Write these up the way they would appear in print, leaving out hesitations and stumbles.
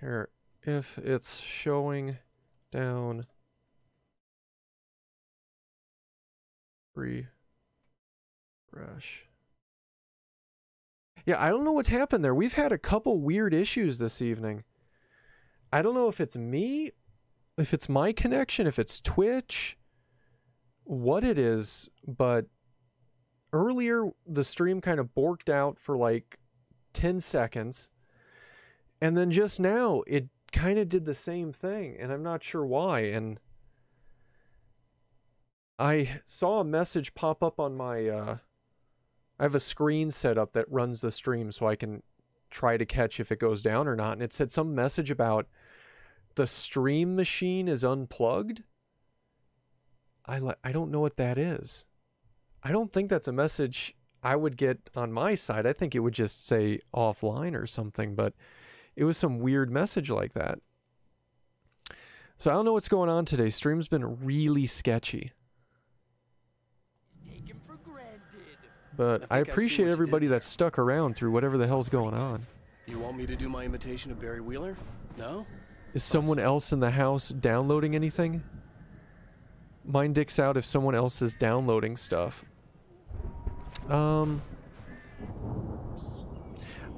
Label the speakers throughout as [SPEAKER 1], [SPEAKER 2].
[SPEAKER 1] Here, if it's showing down refresh. Yeah, I don't know what's happened there. We've had a couple weird issues this evening. I don't know if it's me, if it's my connection, if it's Twitch, what it is, but earlier the stream kind of borked out for like 10 seconds, and then just now it kind of did the same thing, and I'm not sure why. And I saw a message pop up on my I have a screen set up that runs the stream so I can try to catch if it goes down or not, and it said some message about the stream machine is unplugged. I don't know what that is. I don't think that's a message I would get on my side. I think it would just say offline or something, but it was some weird message like that. So I don't know what's going on today. Stream's been really sketchy. But I appreciate everybody that stuck around through whatever the hell's going on.
[SPEAKER 2] You want me to do my imitation of Barry Wheeler? No?
[SPEAKER 1] Is someone else in the house downloading anything? Mine dicks out if someone else is downloading stuff. I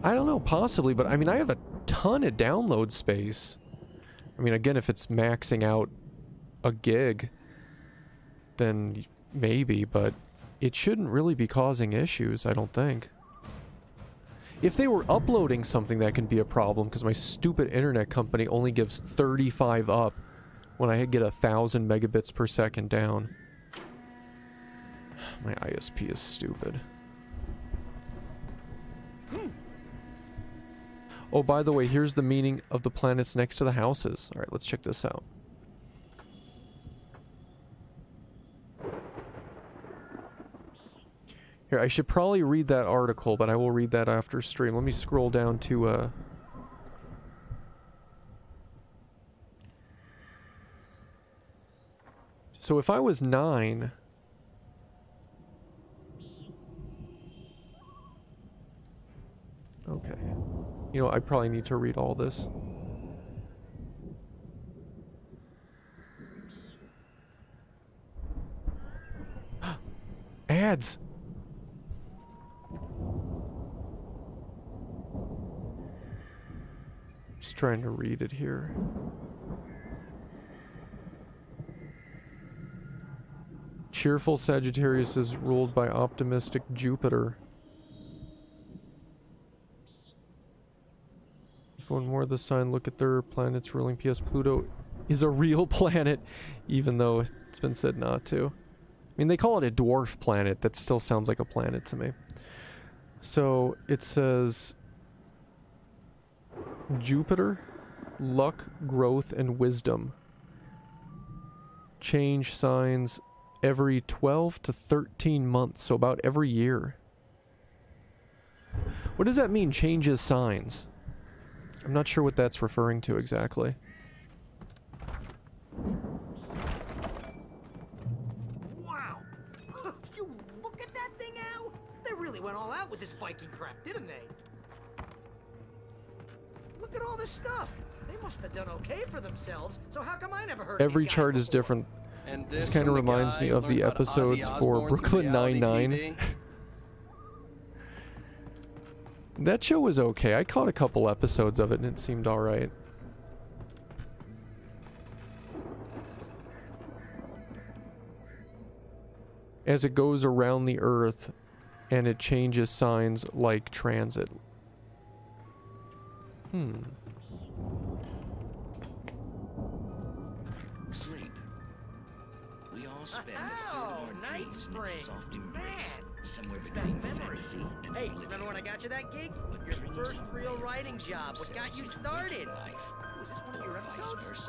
[SPEAKER 1] don't know, possibly, but I mean, I have a ton of download space. I mean, again, if it's maxing out a gig, then maybe, but it shouldn't really be causing issues, I don't think. If they were uploading something, that can be a problem, because my stupid internet company only gives 35 up when I get 1,000 megabits per second down. My ISP is stupid. Oh, by the way, here's the meaning of the planets next to the houses. Alright, let's check this out. Here, I should probably read that article, but I will read that after stream. Let me scroll down to, So if I was 9... Okay. You know, I probably need to read all this. Ads! Just trying to read it here. Cheerful Sagittarius is ruled by optimistic Jupiter. If one more of the sign look at their planets ruling, P.S. Pluto is a real planet, even though it's been said not to. I mean, they call it a dwarf planet. That still sounds like a planet to me. So it says Jupiter, luck, growth, and wisdom. Change signs every 12 to 13 months, so about every year. What does that mean, changes signs? I'm not sure what that's referring to exactly.
[SPEAKER 3] Wow! You look at that thing, Al! They really went all out with this Viking crap, didn't they? Look at all this stuff. They must have done okay for themselves, so how come I never heard of
[SPEAKER 1] Every
[SPEAKER 3] these guys
[SPEAKER 1] chart is
[SPEAKER 3] before?
[SPEAKER 1] different.
[SPEAKER 2] And
[SPEAKER 1] This kind of reminds me of the episodes for Brooklyn Nine-Nine. That show was okay. I caught a couple episodes of it and it seemed alright. As it goes around the Earth and it changes signs like transit.
[SPEAKER 4] Sleep. We all spend
[SPEAKER 3] Oh, Night Springs! Man,
[SPEAKER 4] somewhere
[SPEAKER 3] between memories. Hey, remember when I got you that gig? Your first real writing job. What got you started? Was this one of your episodes?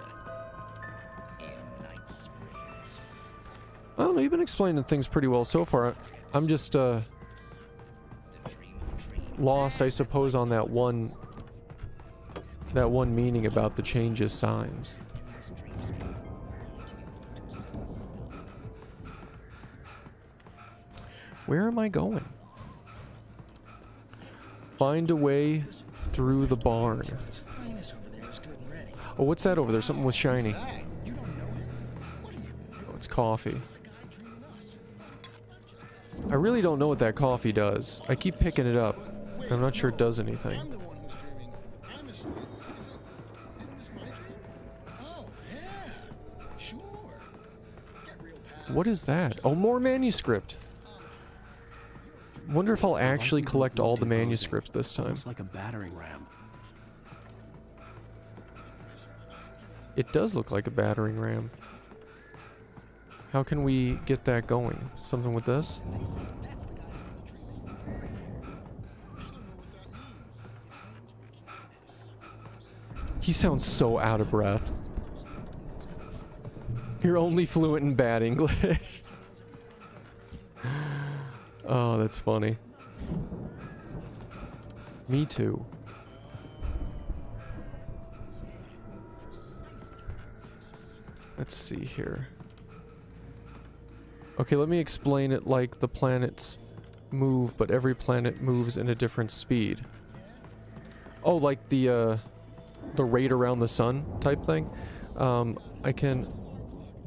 [SPEAKER 1] I don't know, you've been explaining things pretty well so far. I'm just, lost, I suppose, on that one meaning about the changes signs. Where am I going? Find a way through the barn. Oh, what's that over there? Something was shiny. Oh, it's coffee. I really don't know what that coffee does. I keep picking it up. I'm not sure it does anything. What is that? Oh, more manuscript. Wonder if I'll actually collect all the manuscripts this time.
[SPEAKER 2] It's like a battering ram.
[SPEAKER 1] It does look like a battering ram. How can we get that going? Something with this? He sounds so out of breath. You're only fluent in bad English. Oh, that's funny. Me too. Let's see here. Okay, let me explain it like the planets move, but every planet moves in a different speed. Oh, like the rate around the sun type thing? I can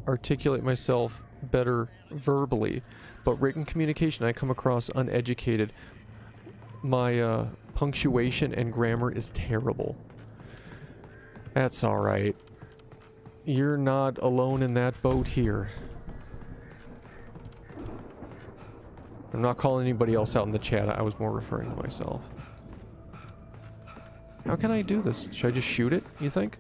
[SPEAKER 1] articulate myself better verbally, but written communication I come across uneducated. My punctuation and grammar is terrible. That's alright. You're not alone in that boat here. I'm not calling anybody else out in the chat. I was more referring to myself. How can I do this? Should I just shoot it, you think?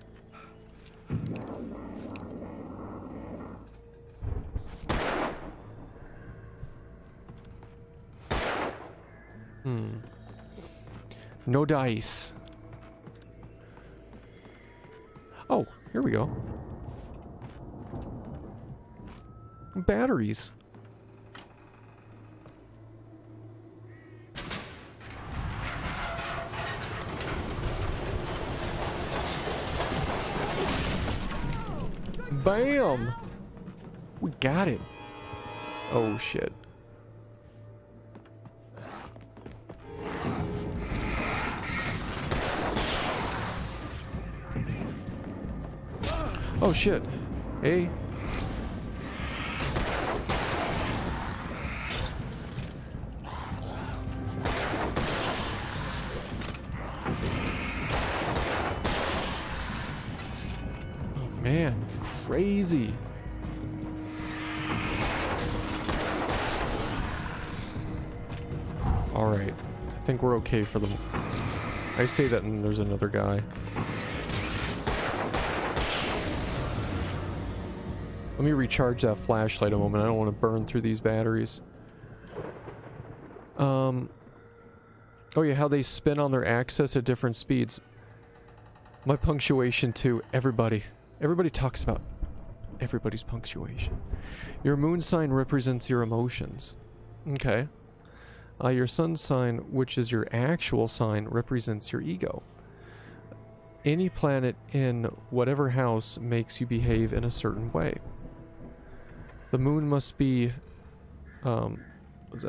[SPEAKER 1] No dice. Oh, here we go. Batteries. Bam! We got it. Oh, shit. Oh, shit. Hey. Oh, man. Crazy. Alright. I think we're okay for them. I say that and there's another guy. Let me recharge that flashlight a moment. I don't want to burn through these batteries. Oh yeah, how they spin on their axis at different speeds. My punctuation too. Everybody talks about everybody's punctuation. Your moon sign represents your emotions. Okay. Your sun sign, which is your actual sign, represents your ego. Any planet in whatever house makes you behave in a certain way. The moon must be, the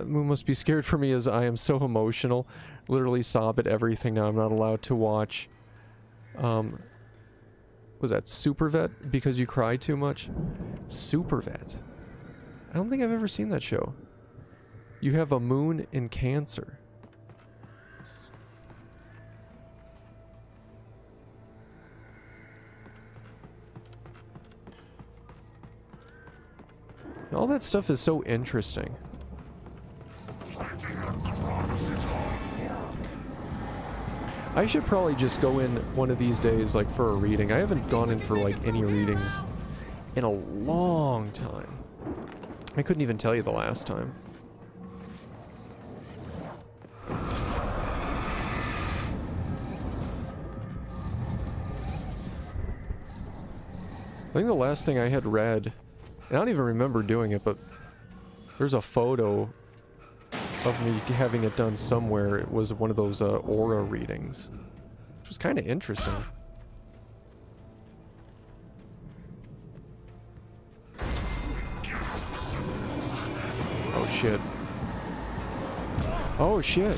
[SPEAKER 1] moon must be scared for me as I am so emotional. Literally sob at everything now. I'm not allowed to watch, was that Super Vet? Because you cry too much? Super Vet. I don't think I've ever seen that show. You have a moon in Cancer. All that stuff is so interesting. I should probably just go in one of these days, like, for a reading. I haven't gone in for, like, any readings in a long time. I couldn't even tell you the last time. I think the last thing I had read, and I don't even remember doing it, but there's a photo of me having it done somewhere. It was one of those aura readings, which was kind of interesting. Oh shit. Oh shit.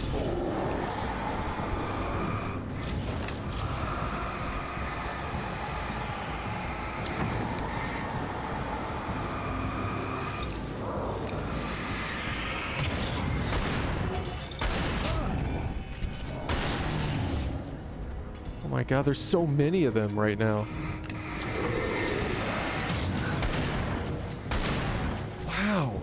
[SPEAKER 1] my god, there's so many of them right now. Wow.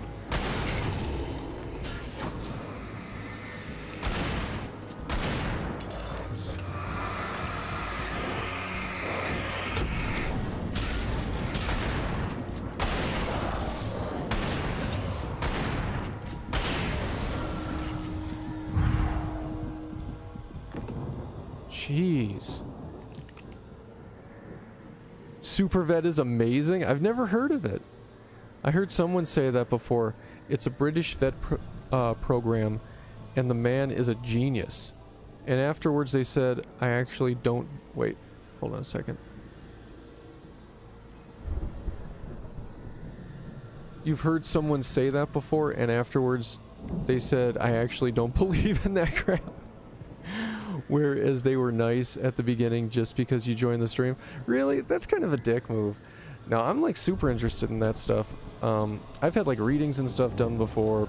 [SPEAKER 1] Jeez. Super Vet is amazing? I've never heard of it. I heard someone say that before. It's a British vet program, and the man is a genius. And afterwards they said, I actually don't... Wait, hold on a second. You've heard someone say that before, and afterwards they said, I actually don't believe in that crap. Whereas they were nice at the beginning just because you joined the stream. Really? That's kind of a dick move. Now, I'm like super interested in that stuff. I've had like readings and stuff done before.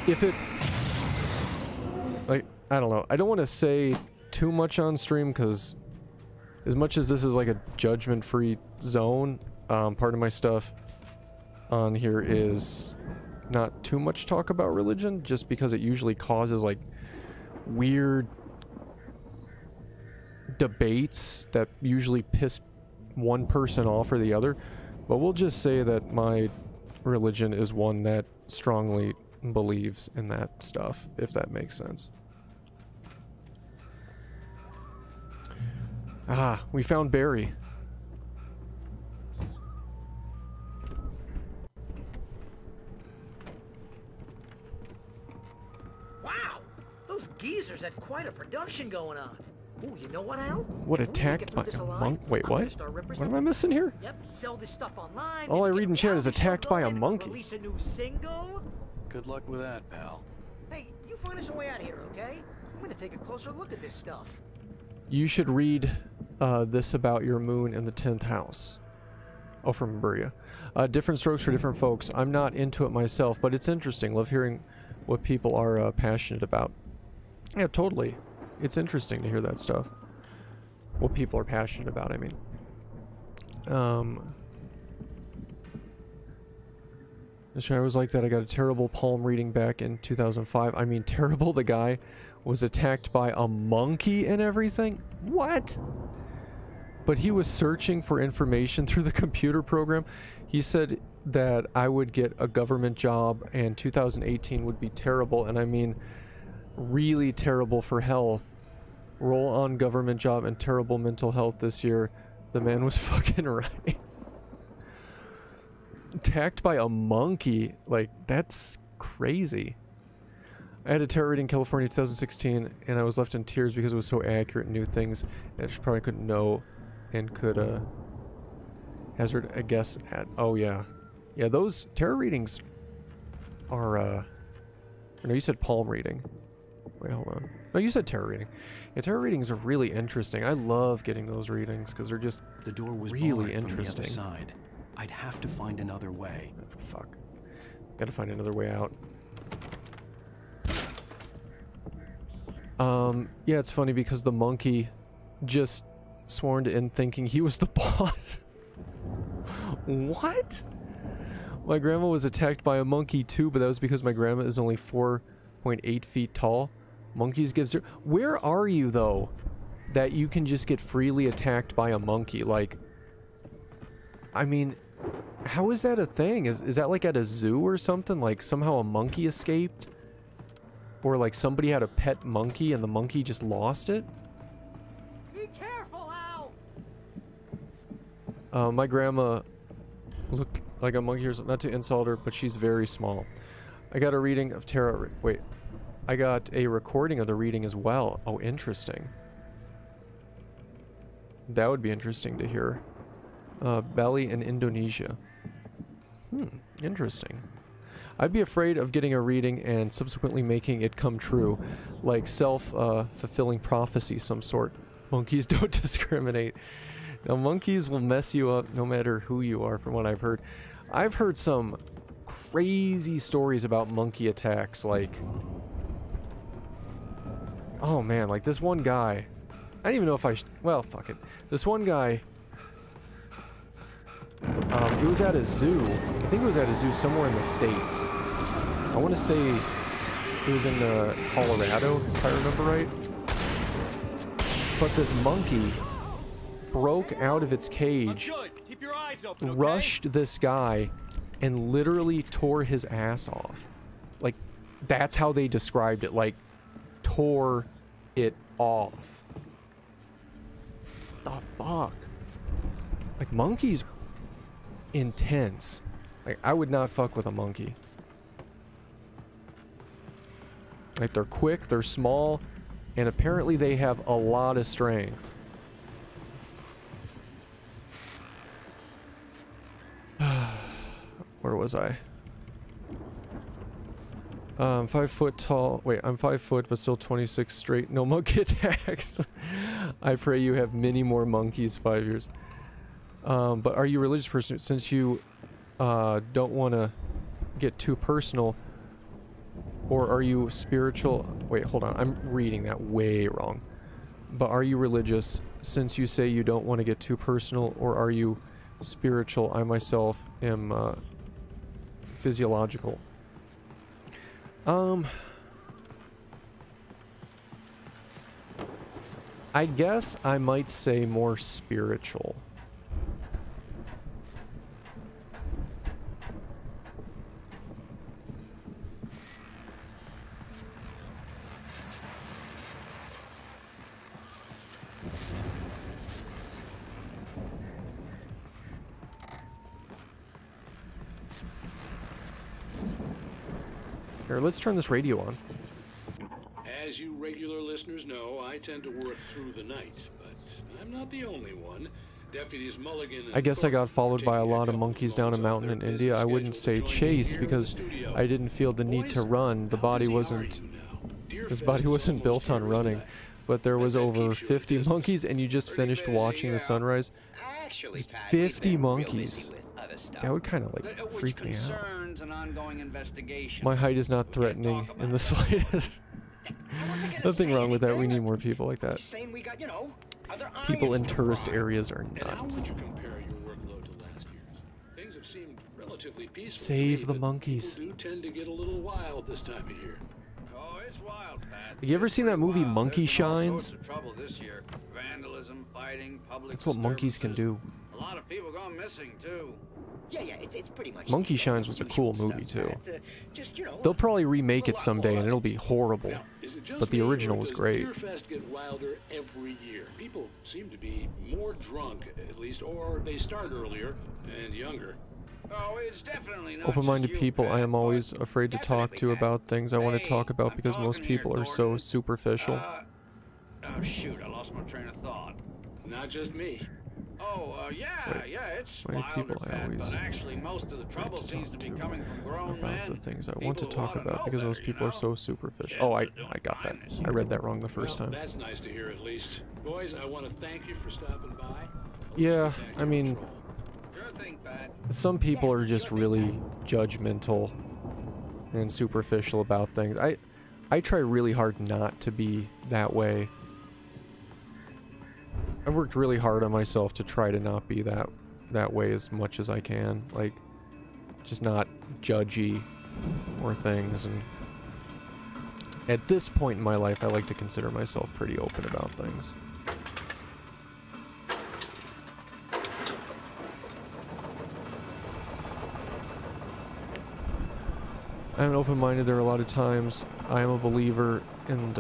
[SPEAKER 1] If it... Like, I don't know. I don't want to say too much on stream because as much as this is like a judgment-free zone, part of my stuff on here is... not too much talk about religion, just because it usually causes like weird debates that usually piss one person off or the other. But we'll just say that my religion is one that strongly believes in that stuff, if that makes sense. Ah, we found Barry.
[SPEAKER 3] Those geezers had quite a production going on. Ooh, you know what, Al?
[SPEAKER 1] What, attacked by a monk? Wait, what? What am I missing here?
[SPEAKER 3] Yep, sell this stuff online.
[SPEAKER 1] All I read in chat is attacked by a monkey.
[SPEAKER 3] Release a new single.
[SPEAKER 2] Good luck with that, pal.
[SPEAKER 3] Hey, you find us a way out of here, okay? I'm gonna take a closer look at this stuff.
[SPEAKER 1] You should read this about your moon in the 10th house. Oh, from Maria. Different strokes for different folks. I'm not into it myself, but it's interesting. Love hearing what people are passionate about. Yeah, totally. It's interesting to hear that stuff. What people are passionate about, I mean. I was like that. I got a terrible palm reading back in 2005. I mean, terrible. The guy was attacked by a monkey and everything. What? But he was searching for information through the computer program. He said that I would get a government job and 2018 would be terrible. And I mean... really terrible for health. Roll on government job and terrible mental health this year. The man was fucking right. Attacked by a monkey. Like, that's crazy. I had a tarot reading in California 2016 and I was left in tears because it was so accurate and knew things that I probably couldn't know and could hazard a guess at. Oh yeah. Yeah, those tarot readings are no, you said palm reading. Wait, hold on. No, you said tarot reading. Yeah, tarot readings are really interesting. I love getting those readings because they're just
[SPEAKER 2] the door was
[SPEAKER 1] really
[SPEAKER 2] barred
[SPEAKER 1] interesting.
[SPEAKER 2] From the other side. I'd have to find another way.
[SPEAKER 1] Oh, fuck. Gotta find another way out. Yeah, it's funny because the monkey just sworn in thinking he was the boss. What? My grandma was attacked by a monkey too, but that was because my grandma is only 4.8 feet tall. Monkeys give zero. Where are you though that you can just get freely attacked by a monkey? Like, I mean, how is that a thing? Is that like at a zoo or something? Like somehow a monkey escaped? Or like somebody had a pet monkey and the monkey just lost it?
[SPEAKER 3] Be careful, Al!
[SPEAKER 1] My grandma looked like a monkey or something. Not to insult her, but she's very small. I got a reading of tarot. Wait. I got a recording of the reading as well. Oh, interesting. That would be interesting to hear. Bali in Indonesia. Interesting. I'd be afraid of getting a reading and subsequently making it come true. Like self-fulfilling prophecy some sort. Monkeys don't discriminate. Now, monkeys will mess you up no matter who you are, from what I've heard. I've heard some crazy stories about monkey attacks, like... Oh man, like this one guy. I don't even know if I well, fuck it. This one guy, it was at a zoo. I think it was at a zoo somewhere in the States. I want to say it was in Colorado, if I remember right. But this monkey broke out of its cage,
[SPEAKER 2] Keep your eyes open, okay?
[SPEAKER 1] rushed this guy, and literally tore his ass off. Like, that's how they described it. Like, tore it off. The fuck? Like, monkeys, intense. Like, I would not fuck with a monkey. Like, they're quick, they're small, and apparently they have a lot of strength. Where was I? 5 foot tall. Wait, I'm 5 foot, but still 26 straight. No monkey attacks. I pray you have many more monkeys. 5 years. But are you a religious person? Since you don't want to get too personal, or are you spiritual? Wait, hold on. I'm reading that way wrong. But are you religious? Since you say you don't want to get too personal, or are you spiritual? I myself am physiological. I guess I might say more spiritual. Here, let's turn this radio on.
[SPEAKER 5] As you regular listeners know, I tend to work through the night, but I'm not the only one. Deputies Mulligan and
[SPEAKER 1] I guess I got followed by a lot of
[SPEAKER 5] Thornton
[SPEAKER 1] monkeys down a mountain in India. I wouldn't say chased because I didn't feel the need to run. The body wasn't... His body wasn't built on running. But there was over 50 monkeys, and you just finished watching the sunrise. Just 50 monkeys. That would kind of like freak me out. My height is not threatening in the slightest. Nothing wrong with that. We need more people like that. People in tourist areas are
[SPEAKER 5] And how
[SPEAKER 1] nuts.
[SPEAKER 5] would you compare your workload to last year's? Things have seemed relatively peaceful. to
[SPEAKER 1] Save
[SPEAKER 5] me,
[SPEAKER 1] the
[SPEAKER 5] but
[SPEAKER 1] monkeys.
[SPEAKER 5] People do tend to get a little wild this time of year.
[SPEAKER 6] Oh, it's wild, Pat.
[SPEAKER 1] Have you ever seen that movie Monkey Shines?
[SPEAKER 6] There's been all sorts of trouble this year. Vandalism, fighting, public
[SPEAKER 1] That's what monkeys can do.
[SPEAKER 6] disturbances. A lot of people gone missing too.
[SPEAKER 3] Yeah, it's pretty much...
[SPEAKER 1] Monkey Shines was a cool movie too. They'll probably remake it someday and it'll be horrible.
[SPEAKER 5] Now, is it just
[SPEAKER 1] But the
[SPEAKER 5] me, or
[SPEAKER 1] original was
[SPEAKER 5] does
[SPEAKER 1] great.
[SPEAKER 5] Deerfest get wilder every year? People seem to be more drunk, at least, or they start earlier and younger.
[SPEAKER 6] Oh, it's definitely not
[SPEAKER 1] Open-minded
[SPEAKER 6] just you,
[SPEAKER 1] people I
[SPEAKER 6] Pat,
[SPEAKER 1] am
[SPEAKER 6] but
[SPEAKER 1] always afraid to talk to
[SPEAKER 6] definitely, Pat.
[SPEAKER 1] about things I want to
[SPEAKER 6] Hey,
[SPEAKER 1] talk about
[SPEAKER 6] I'm
[SPEAKER 1] because most
[SPEAKER 6] talking here,
[SPEAKER 1] people are so
[SPEAKER 6] Thornton.
[SPEAKER 1] superficial.
[SPEAKER 6] Oh shoot, I lost my train of thought.
[SPEAKER 5] Not just me.
[SPEAKER 6] Oh, yeah,
[SPEAKER 1] Wait,
[SPEAKER 6] yeah, it's
[SPEAKER 1] why do
[SPEAKER 6] wilder,
[SPEAKER 1] people I
[SPEAKER 6] Pat,
[SPEAKER 1] always
[SPEAKER 6] but actually most of the trouble
[SPEAKER 1] to
[SPEAKER 6] seems to
[SPEAKER 1] talk
[SPEAKER 6] be
[SPEAKER 1] to
[SPEAKER 6] coming from grown
[SPEAKER 1] about
[SPEAKER 6] men.
[SPEAKER 1] the things I want to
[SPEAKER 6] People who
[SPEAKER 1] talk
[SPEAKER 6] oughta
[SPEAKER 1] about
[SPEAKER 6] know
[SPEAKER 1] because most
[SPEAKER 6] better, you
[SPEAKER 1] people are
[SPEAKER 6] know?
[SPEAKER 1] so superficial.
[SPEAKER 6] Kids
[SPEAKER 1] Oh,
[SPEAKER 6] are
[SPEAKER 1] I
[SPEAKER 6] doing
[SPEAKER 1] got that.
[SPEAKER 6] fine this
[SPEAKER 1] I
[SPEAKER 6] year.
[SPEAKER 1] read that wrong the first
[SPEAKER 5] Well,
[SPEAKER 1] time.
[SPEAKER 5] that's nice to hear, at least. Boys, I want to thank you for stopping by. Let's
[SPEAKER 1] Yeah,
[SPEAKER 5] get back
[SPEAKER 1] I
[SPEAKER 5] to
[SPEAKER 1] mean,
[SPEAKER 5] patrol.
[SPEAKER 6] Sure thing, Pat.
[SPEAKER 1] some people are just really judgmental and superficial about things. I try really hard not to be that way. I worked really hard on myself to try to not be that way as much as I can. Like, just not judgy or things. And at this point in my life, I like to consider myself pretty open about things. I'm open-minded. There are a lot of times I am a believer, and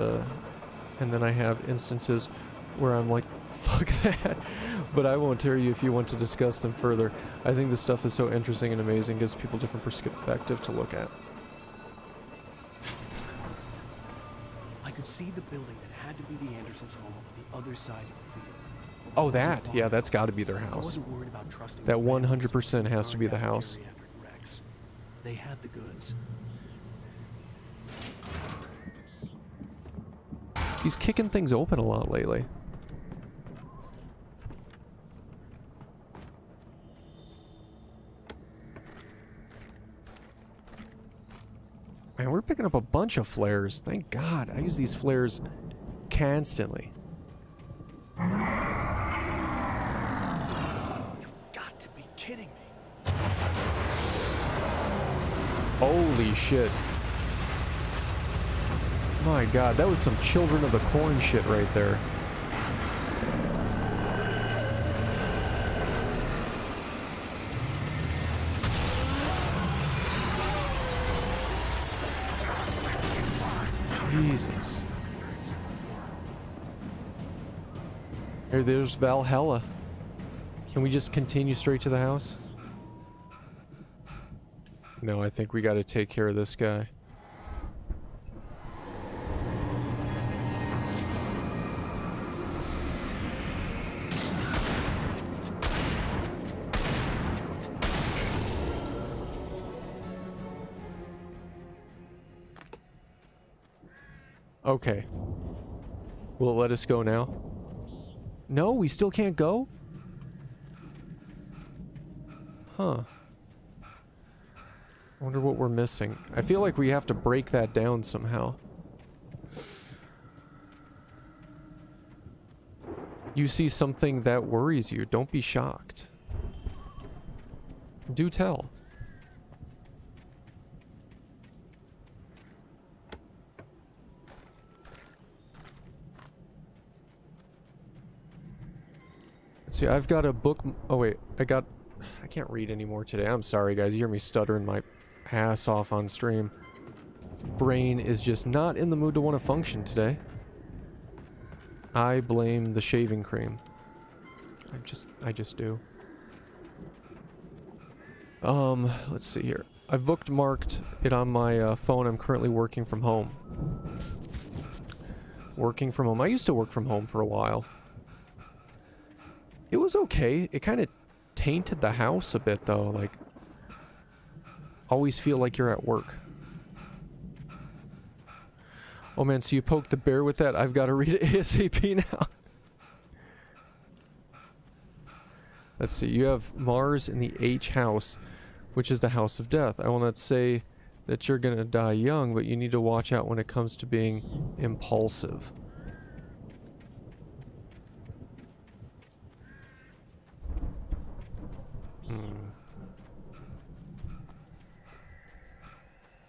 [SPEAKER 1] then I have instances where I'm like, fuck that. But I won't tear you if you want to discuss them further. I think this stuff is so interesting and amazing, gives people different perspective to look at.
[SPEAKER 2] I could see the building that had to be the Andersons' home on the other side of the field.
[SPEAKER 1] Oh,
[SPEAKER 2] I wasn't
[SPEAKER 1] that.
[SPEAKER 2] far
[SPEAKER 1] Yeah,
[SPEAKER 2] off.
[SPEAKER 1] that's got to be their
[SPEAKER 2] I
[SPEAKER 1] house.
[SPEAKER 2] wasn't worried about trusting
[SPEAKER 1] That
[SPEAKER 2] the Randalls
[SPEAKER 1] 100% has to be the
[SPEAKER 2] carrying out
[SPEAKER 1] house.
[SPEAKER 2] geriatric wrecks. They had the goods.
[SPEAKER 1] He's kicking things open a lot lately. Man, we're picking up a bunch of flares. Thank God. I use these flares constantly.
[SPEAKER 2] You've got to be kidding me.
[SPEAKER 1] Holy shit. My god, that was some Children of the Corn shit right there. Jesus. There's Valhalla. Can we just continue straight to the house? No, I think we gotta take care of this guy. Okay. Will it let us go now? No, we still can't go? Huh. I wonder what we're missing. I feel like we have to break that down somehow. You see something that worries you, don't be shocked. Do tell. See, I've got a book. Oh wait, I can't read anymore today. I'm sorry, guys. You hear me stuttering my ass off on stream. Brain is just not in the mood to want to function today. I blame the shaving cream. I just do. Let's see here. I've bookmarked it on my phone. I'm currently working from home. Working from home. I used to work from home for a while. It was okay. It kind of tainted the house a bit, though. Like, always feel like you're at work. Oh man, so you poked the bear with that? I've got to read it ASAP now. Let's see. You have Mars in the H house, which is the house of death. I will not say that you're going to die young, but you need to watch out when it comes to being impulsive.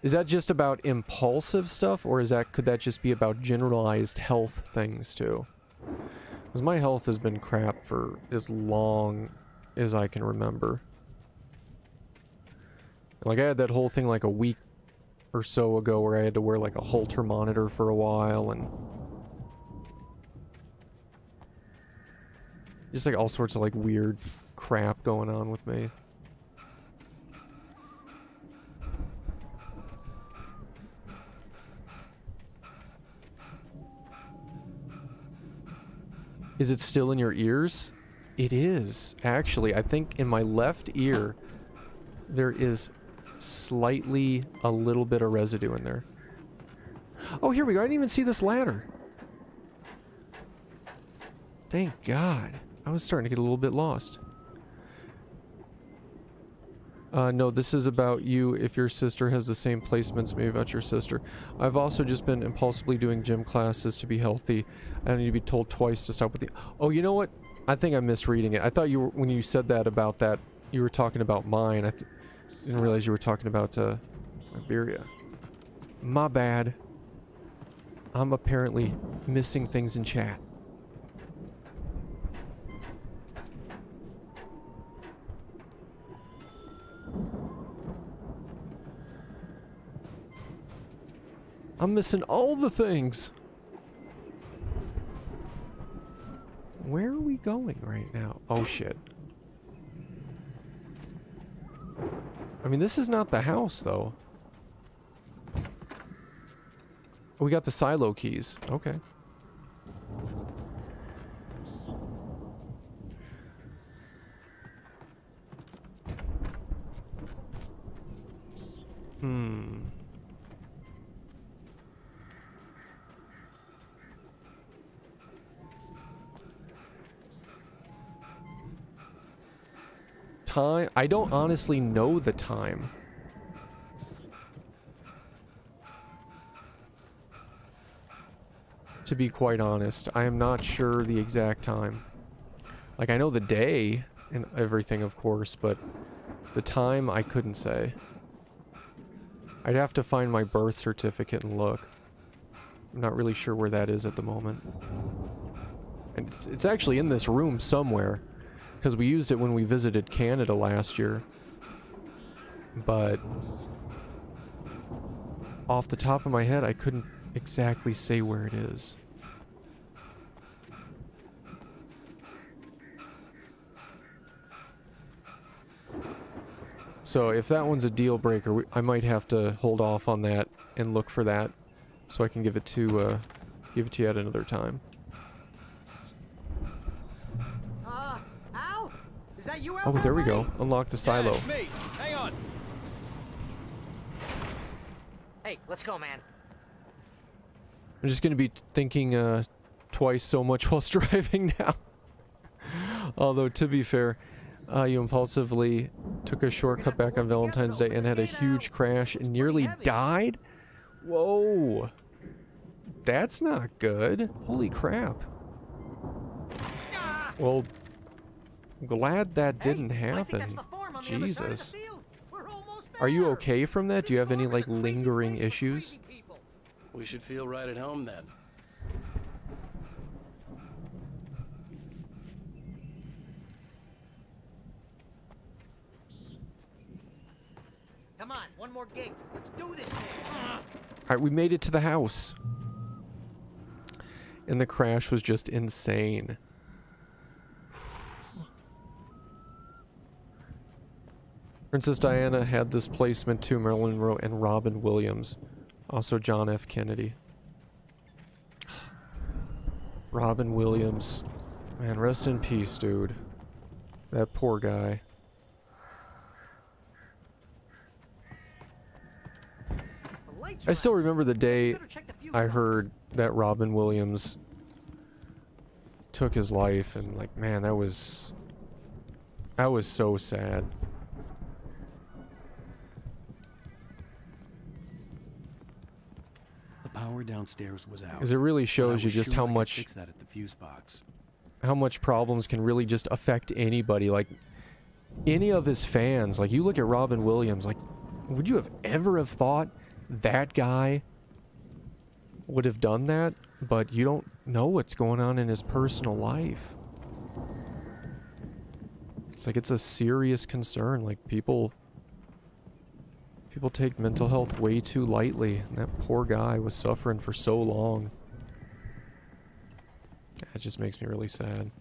[SPEAKER 1] Is that just about impulsive stuff, or could that just be about generalized health things too? Because my health has been crap for as long as I can remember. Like, I had that whole thing like a week or so ago where I had to wear like a Holter monitor for a while, and just like all sorts of like weird crap going on with me. Is it still in your ears? It is, actually. I think in my left ear, there is slightly a little bit of residue in there. Oh, here we go. I didn't even see this ladder. Thank God. I was starting to get a little bit lost. No, this is about you. If your sister has the same placements, maybe about your sister. I've also just been impulsively doing gym classes to be healthy. I need to be told twice to stop with the... Oh, you know what? I think I'm misreading it. I thought you were, when you said that about that, you were talking about mine. I didn't realize you were talking about Iberia. My bad. I'm apparently missing things in chat. I'm missing all the things. Where are we going right now? Oh shit. I mean, this is not the house though. We got the silo keys. Okay. Time? I don't honestly know the time. to be quite honest. I am not sure the exact time. Like, I know the day and everything, of course, but the time I couldn't say. I'd have to find my birth certificate and look. I'm not really sure where that is at the moment. And it's actually in this room somewhere, because we used it when we visited Canada last year. But off the top of my head, I couldn't exactly say where it is. So if that one's a deal breaker, I might have to hold off on that and look for that, so I can give it to you at another time.
[SPEAKER 3] Al? Is that you out
[SPEAKER 1] Oh, there we
[SPEAKER 3] buddy?
[SPEAKER 1] go. Unlock the silo.
[SPEAKER 2] Yeah, it's me. Hang on.
[SPEAKER 3] Hey, let's go, man.
[SPEAKER 1] I'm just gonna be thinking twice so much whilst driving now. Although, to be fair, you impulsively took a shortcut back on Valentine's Day and had a huge crash and nearly died? Whoa. That's not good. Holy crap. Well, glad that didn't happen. Jesus. Are you okay from that? Do you have any, like, lingering issues?
[SPEAKER 2] We should feel right at home then.
[SPEAKER 3] Come on, one more gig. Let's do this thing.
[SPEAKER 1] Alright, we made it to the house. And the crash was just insane. Princess Diana had this placement to Marilyn Monroe and Robin Williams. Also John F. Kennedy. Robin Williams. Man, rest in peace, dude. That poor guy. I still remember the day I heard that Robin Williams took his life, and like, man, that was so sad.
[SPEAKER 2] The power downstairs was out.
[SPEAKER 1] Because it really shows you just how much
[SPEAKER 2] fix that at the fuse box.
[SPEAKER 1] how much problems can really just affect anybody. Like, any of his fans. Like, you look at Robin Williams, like, would you have ever have thought that guy would have done that? But you don't know what's going on in his personal life. It's like, it's a serious concern. Like, people take mental health way too lightly, and that poor guy was suffering for so long. That just makes me really sad.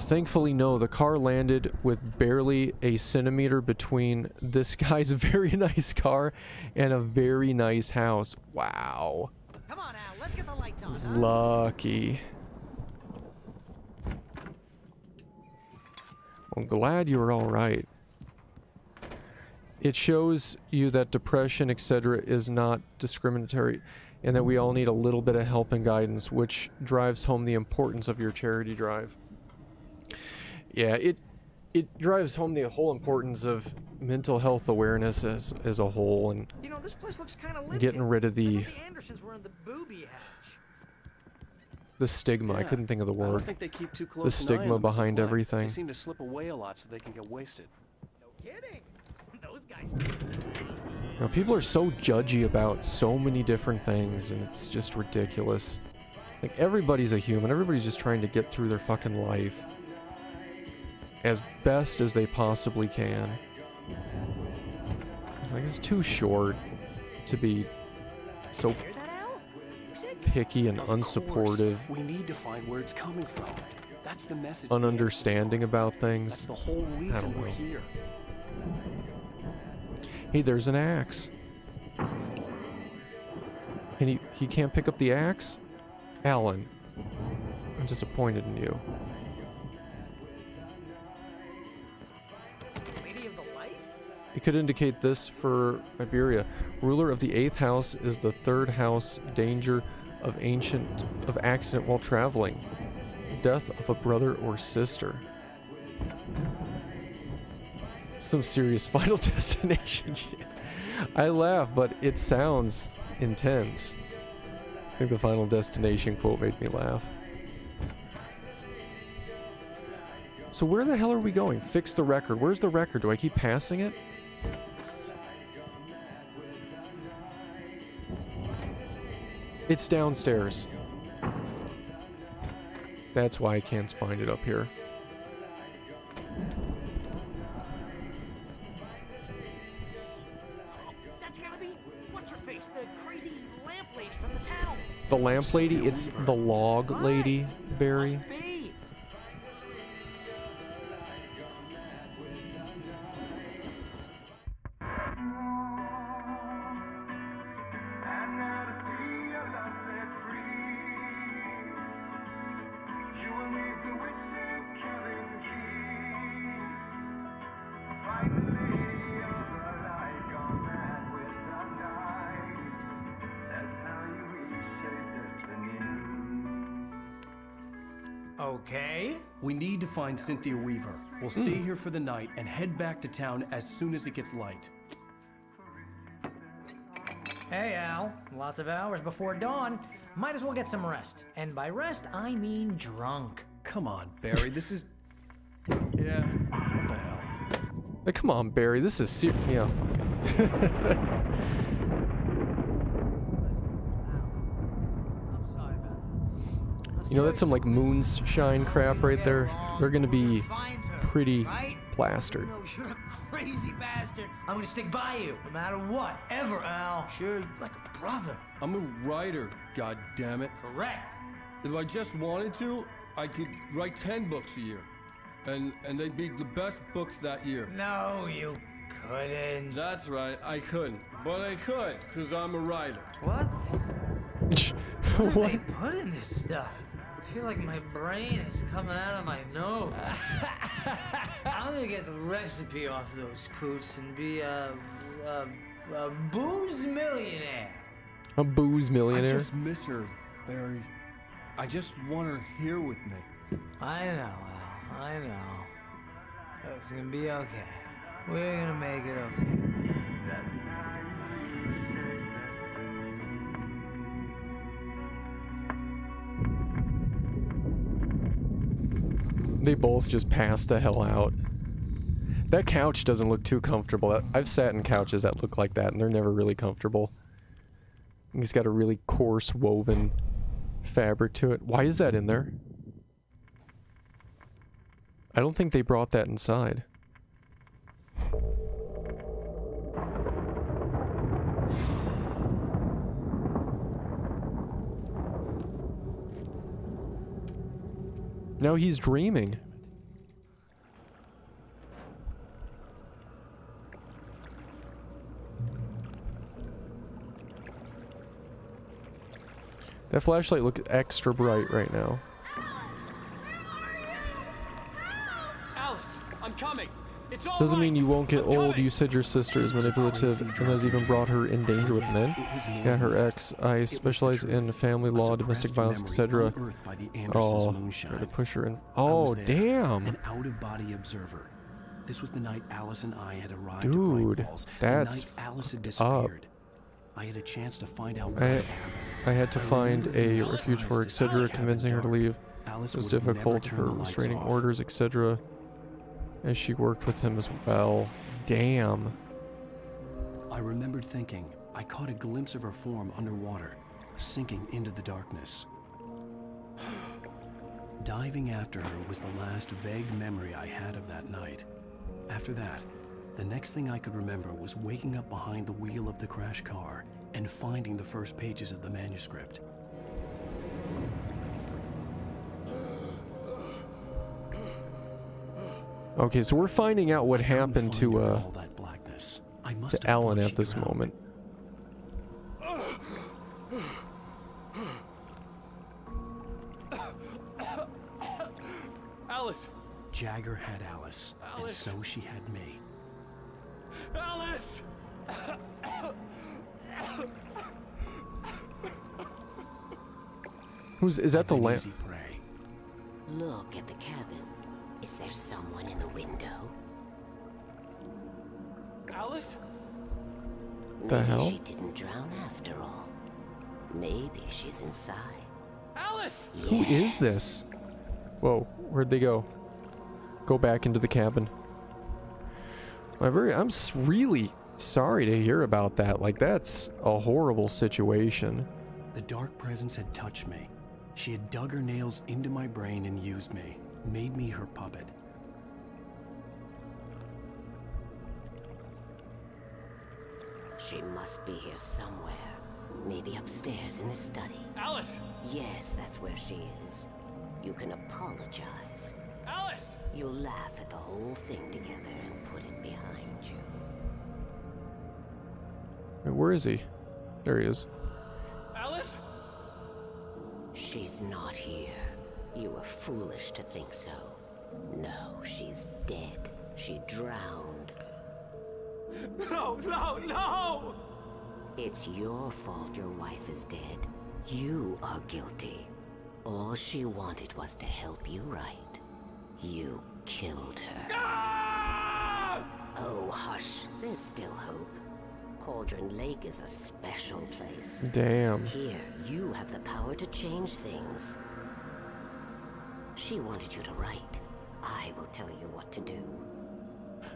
[SPEAKER 1] Thankfully, no, the car landed with barely a centimeter between this guy's very nice car and a very nice house. Wow.
[SPEAKER 3] Come on, Al. Let's get the lights on. Huh?
[SPEAKER 1] Lucky. I'm glad you were all right. It shows you that depression, etc., is not discriminatory, and that we all need a little bit of help and guidance, which drives home the importance of your charity drive. Yeah, it drives home the whole importance of mental health awareness as a whole, and
[SPEAKER 3] You know, this place looks kind of
[SPEAKER 1] getting rid of the
[SPEAKER 3] Andersons were in the booby hatch.
[SPEAKER 1] stigma. I couldn't think of the
[SPEAKER 2] I don't
[SPEAKER 1] word.
[SPEAKER 2] think they keep too close
[SPEAKER 1] The
[SPEAKER 2] an eye
[SPEAKER 1] stigma
[SPEAKER 2] on them at the
[SPEAKER 1] behind
[SPEAKER 2] plant.
[SPEAKER 1] everything.
[SPEAKER 2] They seem to slip away a lot so they can get wasted.
[SPEAKER 3] No kidding. Those guys.
[SPEAKER 1] You know, people are so judgy about so many different things, and it's just ridiculous. Like, everybody's a human. Everybody's just trying to get through their fucking life as best as they possibly can. It's like, it's too short to be so
[SPEAKER 3] Hear that, Al? Music?
[SPEAKER 1] picky and
[SPEAKER 2] Of
[SPEAKER 1] unsupportive,
[SPEAKER 2] course, we need to find where it's coming from. That's the message.
[SPEAKER 1] ununderstanding about
[SPEAKER 2] That's
[SPEAKER 1] things.
[SPEAKER 2] the whole
[SPEAKER 1] I
[SPEAKER 2] reason
[SPEAKER 1] don't
[SPEAKER 2] we're
[SPEAKER 1] know.
[SPEAKER 2] here.
[SPEAKER 1] Hey, there's an axe. And he can't pick up the axe? Alan, I'm disappointed in you.
[SPEAKER 3] Lady of the Light?
[SPEAKER 1] It could indicate this for Iberia. Ruler of the 8th house is the 3rd house. Danger of accident while traveling. Death of a brother or sister. Some serious Final Destination shit. I laugh, but it sounds intense. I think the Final Destination quote made me laugh. So where the hell are we going? Fix the record. Where's the record? Do I keep passing it? It's downstairs. That's why I can't find it up here.
[SPEAKER 3] That's gotta be what's her face, the crazy lamp lady from the town.
[SPEAKER 1] The lamp lady? It's the log lady, Barry.
[SPEAKER 3] Must be.
[SPEAKER 2] Okay. We need to find Cynthia Weaver. We'll stay here for the night and head back to town as soon as it gets light.
[SPEAKER 7] Hey, Al. Lots of hours before dawn. Might as well get some rest. And by rest, I mean drunk.
[SPEAKER 2] Come on, Barry. This is... Yeah, what the hell?
[SPEAKER 1] Hey, come on, Barry. This is yeah, fuck it. You know, that's some like moonshine crap right there. They're gonna be pretty plastered.
[SPEAKER 7] No, you're a crazy bastard. I'm gonna stick by you, no matter what, ever, Al. Sure, like a brother.
[SPEAKER 2] I'm a writer, goddammit.
[SPEAKER 7] Correct.
[SPEAKER 2] If I just wanted to, I could write 10 books a year. And they'd be the best books that year.
[SPEAKER 7] No, you couldn't.
[SPEAKER 2] That's right, I couldn't. But I could, because I'm a writer.
[SPEAKER 7] What?
[SPEAKER 1] What?
[SPEAKER 7] What do they put in this stuff? I feel like my brain is coming out of my nose. I'm gonna get the recipe off those coots and be a booze millionaire.
[SPEAKER 1] A booze millionaire?
[SPEAKER 2] I just miss her, Barry. I just want her here with me.
[SPEAKER 7] I know, Al. I know. It's gonna be okay. We're gonna make it okay.
[SPEAKER 1] They both just passed the hell out. That couch doesn't look too comfortable. I've sat in couches that look like that, and they're never really comfortable. He's got a really coarse woven fabric to it. Why is that in there? I don't think they brought that inside. Now he's dreaming. That flashlight looks extra bright right now.
[SPEAKER 2] Alice, I'm coming. It's all
[SPEAKER 1] Doesn't
[SPEAKER 2] right.
[SPEAKER 1] mean you won't get
[SPEAKER 2] I'm
[SPEAKER 1] old.
[SPEAKER 2] coming.
[SPEAKER 1] You said your sister is manipulative and has even brought her in danger with men. Yeah, her ex. I specialize in family law, domestic violence, etc. Oh, try to push her in. Oh, damn.
[SPEAKER 2] An out-of-body observer. This was the night Alice and I had arrived
[SPEAKER 1] Dude,
[SPEAKER 2] at Bright Falls.
[SPEAKER 1] that's
[SPEAKER 2] the night Alice had disappeared. I had a chance to find out what had happened.
[SPEAKER 1] I had to find a
[SPEAKER 2] remember
[SPEAKER 1] refuge for her,
[SPEAKER 2] Alice
[SPEAKER 1] etc.
[SPEAKER 2] decided
[SPEAKER 1] Convincing her to leave
[SPEAKER 2] Alice
[SPEAKER 1] was
[SPEAKER 2] would have never
[SPEAKER 1] difficult.
[SPEAKER 2] turned
[SPEAKER 1] Her
[SPEAKER 2] the lights
[SPEAKER 1] restraining
[SPEAKER 2] off.
[SPEAKER 1] orders, etc. As she worked with him as well. Damn.
[SPEAKER 2] I remembered thinking I caught a glimpse of her form underwater, sinking into the darkness. Diving after her was the last vague memory I had of that night. After that, the next thing I could remember was waking up behind the wheel of the crash car and finding the first pages of the manuscript.
[SPEAKER 1] Okay, so we're finding out what happened to
[SPEAKER 2] all that blackness. I must have
[SPEAKER 1] Alan
[SPEAKER 2] thought
[SPEAKER 1] at
[SPEAKER 2] she
[SPEAKER 1] this
[SPEAKER 2] drowned.
[SPEAKER 1] moment.
[SPEAKER 2] Alice!
[SPEAKER 8] Jagger had Alice, and
[SPEAKER 2] Alice.
[SPEAKER 8] so she had me.
[SPEAKER 2] Alice!
[SPEAKER 1] Is that the
[SPEAKER 8] I've been
[SPEAKER 1] lamp?
[SPEAKER 8] easy prey.
[SPEAKER 9] Look at the cabin. Is there someone in the window?
[SPEAKER 2] Alice?
[SPEAKER 1] The
[SPEAKER 9] Maybe
[SPEAKER 1] hell?
[SPEAKER 9] she didn't drown after all. Maybe she's inside.
[SPEAKER 2] Alice!
[SPEAKER 1] Who is this? Whoa, where'd they go? Go back into the cabin. I'm really sorry to hear about that. Like, that's a horrible situation.
[SPEAKER 2] The dark presence had touched me. She had dug her nails into my brain and used me, made me her puppet.
[SPEAKER 9] She must be here somewhere. Maybe upstairs in the study.
[SPEAKER 2] Alice!
[SPEAKER 9] Yes, that's where she is. You can apologize.
[SPEAKER 2] Alice!
[SPEAKER 9] You'll laugh at the whole thing together and put it behind you.
[SPEAKER 1] Wait, where is he? There he is.
[SPEAKER 2] Alice?
[SPEAKER 9] She's not here. You were foolish to think so. No, she's dead. She drowned.
[SPEAKER 2] No, no, no!
[SPEAKER 9] It's your fault your wife is dead. You are guilty. All she wanted was to help you right. You killed her.
[SPEAKER 2] Ah!
[SPEAKER 9] Oh, hush. There's still hope. Cauldron Lake is a special place.
[SPEAKER 1] Damn.
[SPEAKER 9] Here, you have the power to change things. She wanted you to write. I will tell you what to do.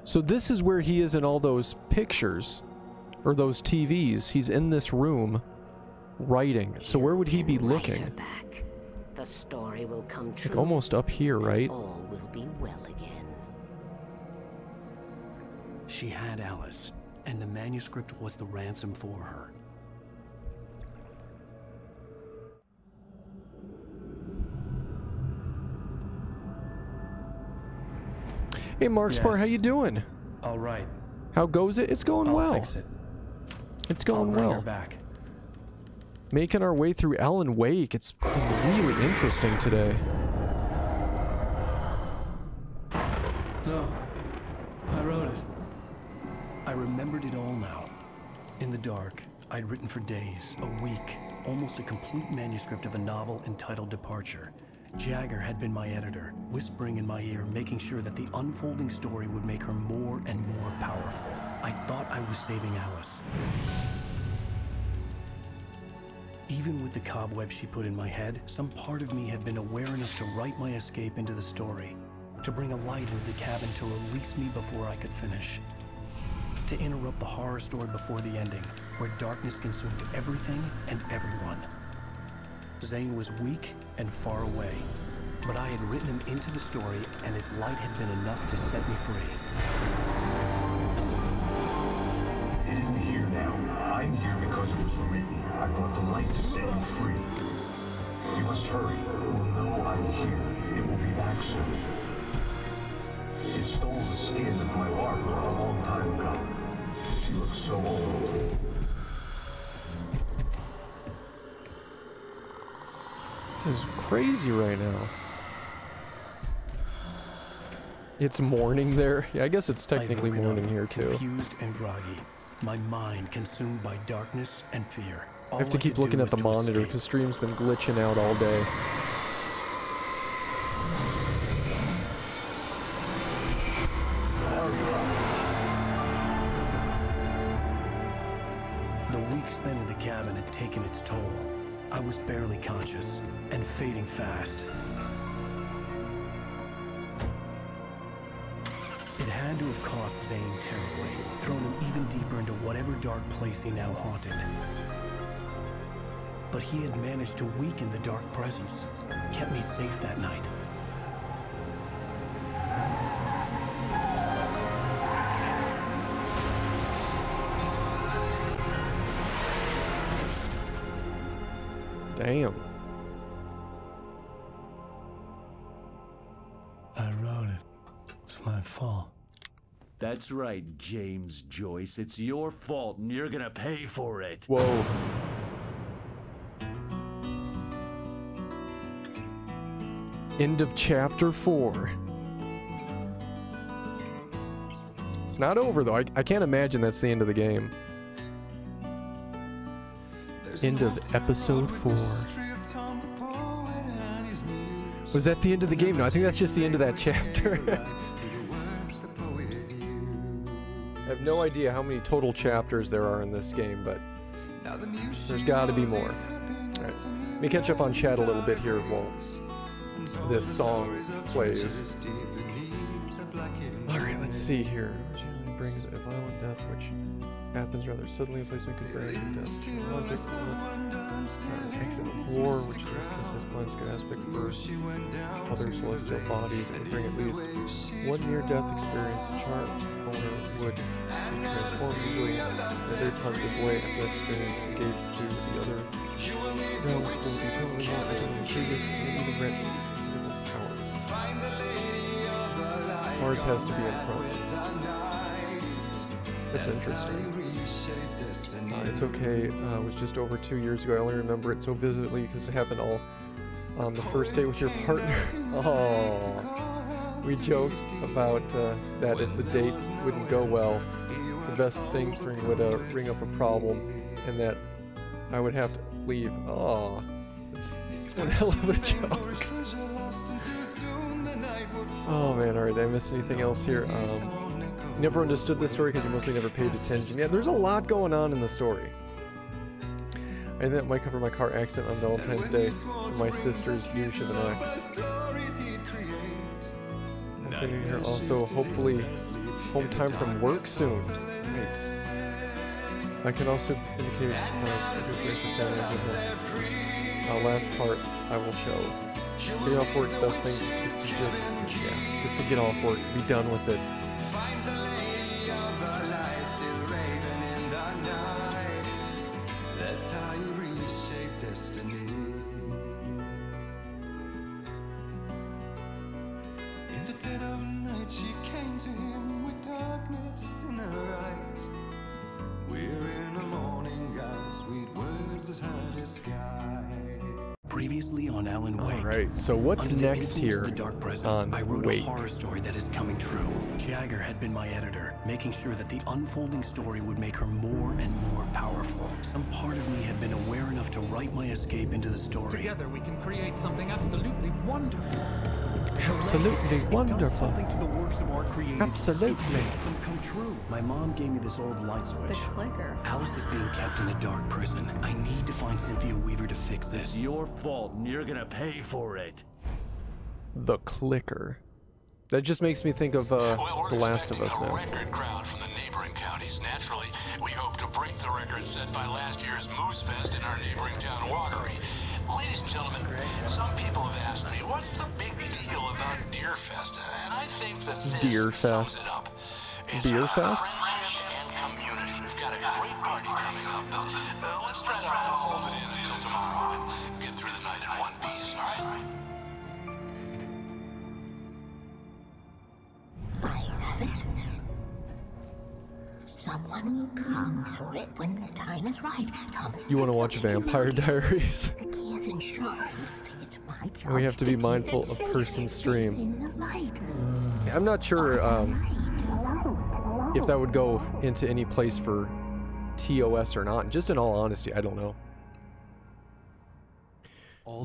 [SPEAKER 1] So this is where he is in all those pictures. Or those TVs. He's in this room writing. So where would he be looking?
[SPEAKER 9] Back. The story will come true.
[SPEAKER 1] Like almost up here, right?
[SPEAKER 9] All will be well again.
[SPEAKER 2] She had Alice, and the manuscript was the ransom for her.
[SPEAKER 1] Hey, Markspar, how you doing?
[SPEAKER 2] All right.
[SPEAKER 1] How goes it? It's going
[SPEAKER 2] I'll
[SPEAKER 1] well.
[SPEAKER 2] fix it.
[SPEAKER 1] It's going
[SPEAKER 2] I'll bring
[SPEAKER 1] well.
[SPEAKER 2] her back.
[SPEAKER 1] Making our way through Alan Wake. It's been really interesting today.
[SPEAKER 2] No. I wrote it. I remembered it all now. In the dark, I'd written for days, a week, almost a complete manuscript of a novel entitled Departure. Jagger had been my editor, whispering in my ear, making sure that the unfolding story would make her more and more powerful. I thought I was saving Alice. Even with the cobwebs she put in my head, some part of me had been aware enough to write my escape into the story, to bring a light into the cabin to release me before I could finish, to interrupt the horror story before the ending, where darkness consumed everything and everyone. Zane was weak and far away, but I had written him into the story, and his light had been enough to set me free.
[SPEAKER 10] It isn't here now. I'm here because it was written. I brought the light to set you free. You must hurry. It will know I'm here. It will be back soon. It stole the skin of my Barbara a long time ago. She looks so old.
[SPEAKER 1] This is crazy right now. It's morning there. Yeah, I guess it's technically morning here too.
[SPEAKER 2] Confused and groggy, my mind consumed by darkness and fear.
[SPEAKER 1] I have to keep looking at the monitor because stream's been glitching out all day.
[SPEAKER 2] The week spent in the cabin had taken its toll. I was barely conscious and fading fast. It had to have cost Zane terribly, thrown him even deeper into whatever dark place he now haunted. But he had managed to weaken the dark presence, kept me safe that night.
[SPEAKER 1] Damn.
[SPEAKER 2] I wrote it. It's my fault.
[SPEAKER 11] That's right, James Joyce. It's your fault, and you're gonna pay for it.
[SPEAKER 1] Whoa. End of chapter 4. It's not over though. I can't imagine that's the end of the game. End of episode 4. Was that the end of the game? No, I think that's just the end of that chapter. have no idea how many total chapters there are in this game, but there's got to be more. All right. Let me catch up on chat a little bit here while this song plays. Alright, let's see here. Generally brings a violent death, which happens rather suddenly, a place we could bring death to logic. Exit of war, which is this planet's good aspect for other celestial bodies. It would bring at least one near-death experience. The chart owner would transform usually in a very positive way. After that experience, the gates to the other realms will be totally more than the previous and even grant powers. Mars has to be in front. That's interesting. It's okay. It was just over 2 years ago. I only remember it so vividly because it happened all on the first day with your partner. Oh, we joked about that if the date wouldn't go well, the best thing would ring up a problem, and that I would have to leave. Oh, it's one hell of a joke. Oh man, alright, did I miss anything else here? Never understood this story because you mostly never paid attention. Yeah, there's a lot going on in the story. I think that might cover my car accident on Valentine's Day and my sister's douche of an ex. I'm thinking here also, hopefully, home time from work soon. Nice. I can also indicate last part I will show. Getting off work's best thing is to just to get off work, be done with it.
[SPEAKER 2] Previously on Alan Wake.
[SPEAKER 1] Alright, so what's next here on
[SPEAKER 2] I wrote
[SPEAKER 1] Wake?
[SPEAKER 2] a horror story that is coming true. Jagger had been my editor, making sure that the unfolding story would make her more and more powerful. Some part of me had been aware enough to write my escape into the story.
[SPEAKER 12] Together we can create something absolutely wonderful.
[SPEAKER 1] Absolutely wonderful.
[SPEAKER 2] Something to the works of art created.
[SPEAKER 1] Absolutely.
[SPEAKER 2] It makes them come true. My mom gave me this old light switch.
[SPEAKER 13] The clicker.
[SPEAKER 2] Alice is being kept in a dark prison. I need to find Cynthia Weaver to fix this.
[SPEAKER 11] It's your fault, and you're gonna pay for it.
[SPEAKER 1] The clicker. That just makes me think of The Last of Us now.
[SPEAKER 5] Record crowd from the neighboring counties. Naturally, we hope to break the record set by last year's Moose Fest in our neighboring town, Watery. Ladies and gentlemen, some people have asked me, what's the big deal about Deer Fest? And I think that this
[SPEAKER 1] Deer
[SPEAKER 5] sums
[SPEAKER 1] Fest.
[SPEAKER 5] it up. It's
[SPEAKER 1] Beer Fest?
[SPEAKER 5] friendship and community. We've got a great party coming up. Let's try to hold it in until tomorrow and get through the night in one piece, all right?
[SPEAKER 9] I have it. Someone will come for it when the time is right. Thomas.
[SPEAKER 1] You want to watch Vampire Diaries?
[SPEAKER 9] The key is insurance. It's my job.
[SPEAKER 1] And we have to be mindful of person's stream. I'm not sure if that would go into any place for TOS or not. Just in all honesty, I don't know.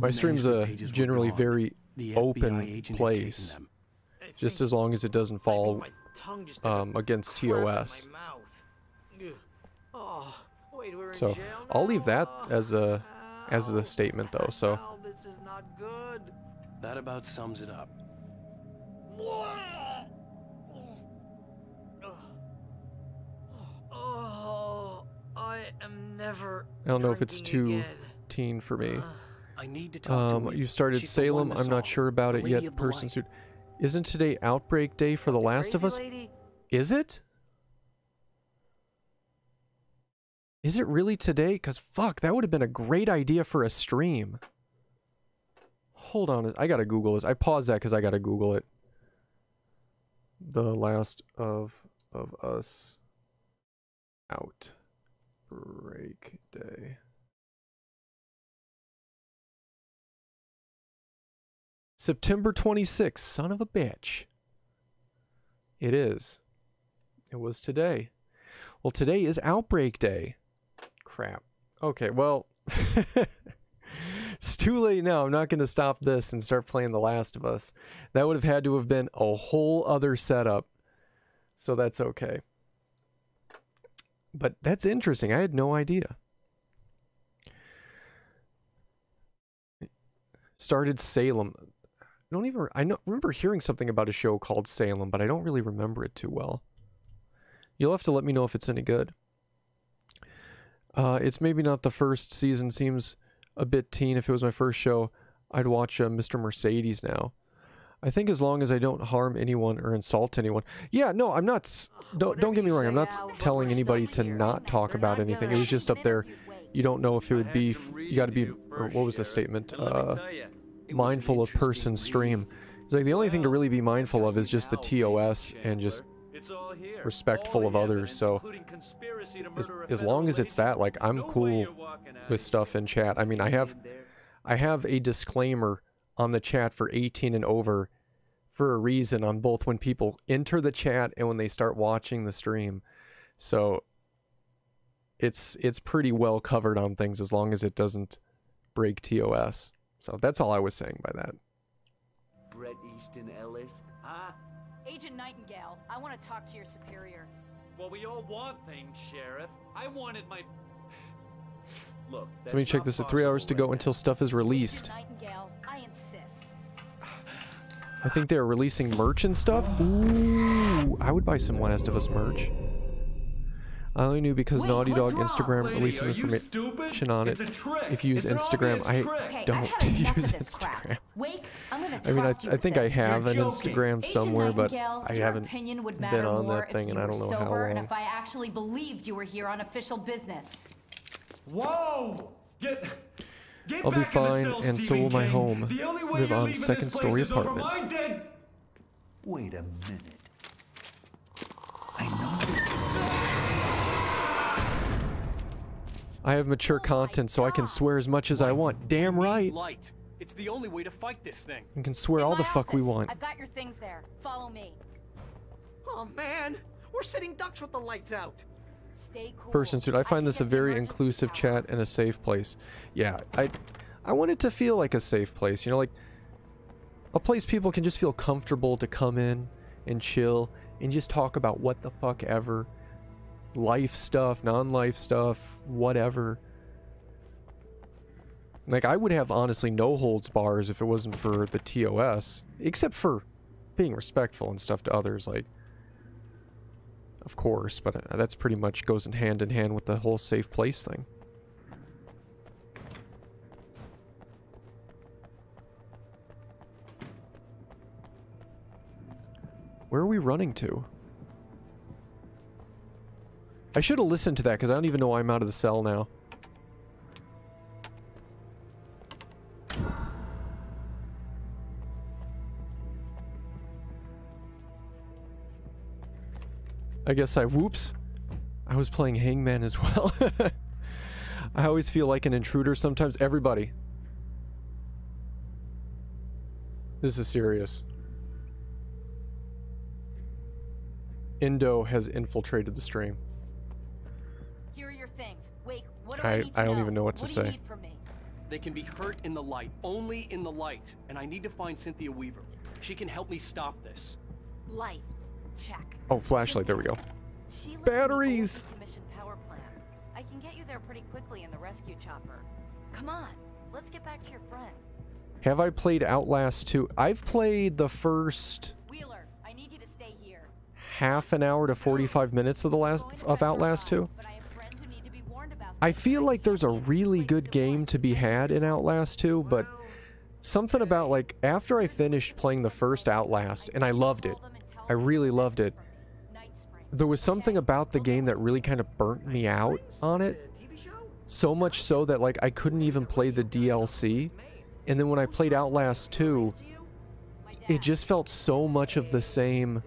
[SPEAKER 1] My stream's a generally very open place, just as long as it doesn't fall against TOS. So I'll leave that as a statement though. So
[SPEAKER 3] This is not good.
[SPEAKER 2] That about sums it up.
[SPEAKER 3] Oh, I am never.
[SPEAKER 1] I don't know if it's
[SPEAKER 3] drinking
[SPEAKER 1] too
[SPEAKER 3] again.
[SPEAKER 1] teen for me.
[SPEAKER 2] I need to talk to her.
[SPEAKER 1] You started
[SPEAKER 2] She's the one
[SPEAKER 1] Salem.
[SPEAKER 2] to
[SPEAKER 1] I'm not
[SPEAKER 2] solve.
[SPEAKER 1] sure about
[SPEAKER 2] The
[SPEAKER 1] it
[SPEAKER 2] Lady
[SPEAKER 1] yet.
[SPEAKER 2] of the
[SPEAKER 1] Person
[SPEAKER 2] Light.
[SPEAKER 1] suit. Isn't today Outbreak Day for The Last of Us?
[SPEAKER 3] Lady?
[SPEAKER 1] Is it? Is it really today? Because fuck, that would have been a great idea for a stream. Hold on, I gotta Google this. I paused that because I gotta Google it. The Last of Us Outbreak Day. September 26th, son of a bitch. It is. It was today. Well, today is Outbreak Day. Crap. Okay, well, it's too late now. I'm not going to stop this and start playing The Last of Us. That would have had to have been a whole other setup. So that's okay. But that's interesting. I had no idea. Started Salem. Remember hearing something about a show called Salem, but I don't really remember it too well. You'll have to let me know if it's any good. It's maybe not the first season. Seems a bit teen. If it was my first show, I'd watch Mr. Mercedes now. I think as long as I don't harm anyone or insult anyone. Yeah, no, I'm not. Don't get me wrong. I'm not telling anybody to not talk about anything. It was just up there. You don't know if it would be. You got to be. Or what was the statement? Mindful of person's stream. It's like the only thing to really be mindful of is just the TOS and just respectful of others. So as long as it's that, like, I'm cool with stuff in chat. I mean, I have a disclaimer on the chat for 18 and over for a reason on both when people enter the chat and when they start watching the stream. So it's pretty well covered on things as long as it doesn't break TOS. So that's all I was saying by that.
[SPEAKER 13] Brett Easton Ellis, huh?
[SPEAKER 14] Agent Nightingale, I want to talk to your superior.
[SPEAKER 15] Well, we all want things, Sheriff. I wanted my... Look,
[SPEAKER 1] So let me check this at 3 hours to go until stuff is released.
[SPEAKER 14] Nightingale, I insist.
[SPEAKER 1] I think they're releasing merch and stuff. Ooh, I would buy some Last of Us merch. I only knew because Naughty Dog Instagram releasing information on it. If you use Instagram, I don't use Instagram. I mean, I think I have an Instagram somewhere, but I haven't been on that thing, and I don't know how long.
[SPEAKER 14] And if I actually believed you were here on official business.
[SPEAKER 15] Whoa!
[SPEAKER 1] I'll be fine, and so will my home. Live on second-story apartment.
[SPEAKER 13] Wait a minute. I know.
[SPEAKER 1] I have mature content, so I can swear as much as I want. Damn right.
[SPEAKER 16] Light. It's the only way to fight this thing.
[SPEAKER 1] We can swear all the fuck we want.
[SPEAKER 14] I've got your things there. Follow me.
[SPEAKER 3] Oh man, we're sitting ducks with the lights out.
[SPEAKER 14] Stay cool.
[SPEAKER 1] Person suit. I find this a very inclusive chat and a safe place. Yeah, I want it to feel like a safe place. You know, like a place people can just feel comfortable to come in and chill and just talk about what the fuck ever. Life stuff, non-life stuff, whatever. Like, I would have honestly no holds bars if it wasn't for the TOS, except for being respectful and stuff to others, like, of course, but that's pretty much goes in hand with the whole safe place thing. Where are we running to? I should have listened to that, because I don't even know why I'm out of the cell now. I guess whoops. I was playing Hangman as well. I always feel like an intruder sometimes. Everybody. This is serious. Indo has infiltrated the stream.
[SPEAKER 14] Here are your things. Wake, what do
[SPEAKER 1] I don't even know what to say.
[SPEAKER 14] Do you need from me?
[SPEAKER 16] They can be hurt in the light, only in the light. And I need to find Cynthia Weaver. She can help me stop this.
[SPEAKER 14] Light. Check.
[SPEAKER 1] Oh, flashlight. There we go. Batteries!
[SPEAKER 14] Power plant. I can get you there pretty quickly in the rescue chopper. Come on. Let's get back to your friend.
[SPEAKER 1] Have I played Outlast 2? I've played the first...
[SPEAKER 14] Wheeler, I need you to stay here.
[SPEAKER 1] half an hour to 45 minutes of Outlast 2. I feel like there's a really good game to be had in Outlast 2, but something about, like, after I finished playing the first Outlast, and I loved it, I really loved it, there was something about the game that really kind of burnt me out on it, so much so that, like, I couldn't even play the DLC, and then when I played Outlast 2, it just felt so much of the same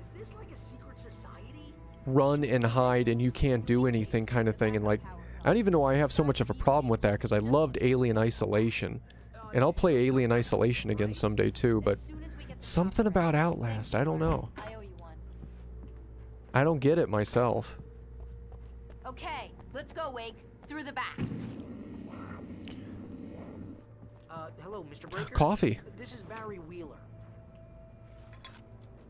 [SPEAKER 1] run and hide and you can't do anything kind of thing, and, like, I don't even know why I have so much of a problem with that, because I loved Alien Isolation, and I'll play Alien Isolation again someday too, but something about Outlast, I don't know. I don't get it myself.
[SPEAKER 14] Okay, let's go, Wake. Through the back.
[SPEAKER 3] Hello, Mr. Breaker.
[SPEAKER 1] Coffee.
[SPEAKER 3] This is Barry Wheeler.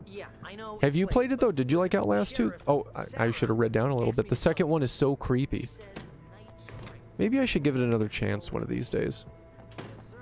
[SPEAKER 3] Yeah, I know.
[SPEAKER 1] Have
[SPEAKER 3] it's
[SPEAKER 1] you
[SPEAKER 3] late,
[SPEAKER 1] played it
[SPEAKER 3] but
[SPEAKER 1] though? Did you like Outlast 2?
[SPEAKER 3] Sheriff
[SPEAKER 1] Oh, I should have read down a little
[SPEAKER 3] asked
[SPEAKER 1] bit.
[SPEAKER 3] me
[SPEAKER 1] The
[SPEAKER 3] to
[SPEAKER 1] second
[SPEAKER 3] close.
[SPEAKER 1] one is so creepy.
[SPEAKER 3] She says night strikes.
[SPEAKER 1] Maybe I should give it another chance one of these days.
[SPEAKER 3] Yes, sir.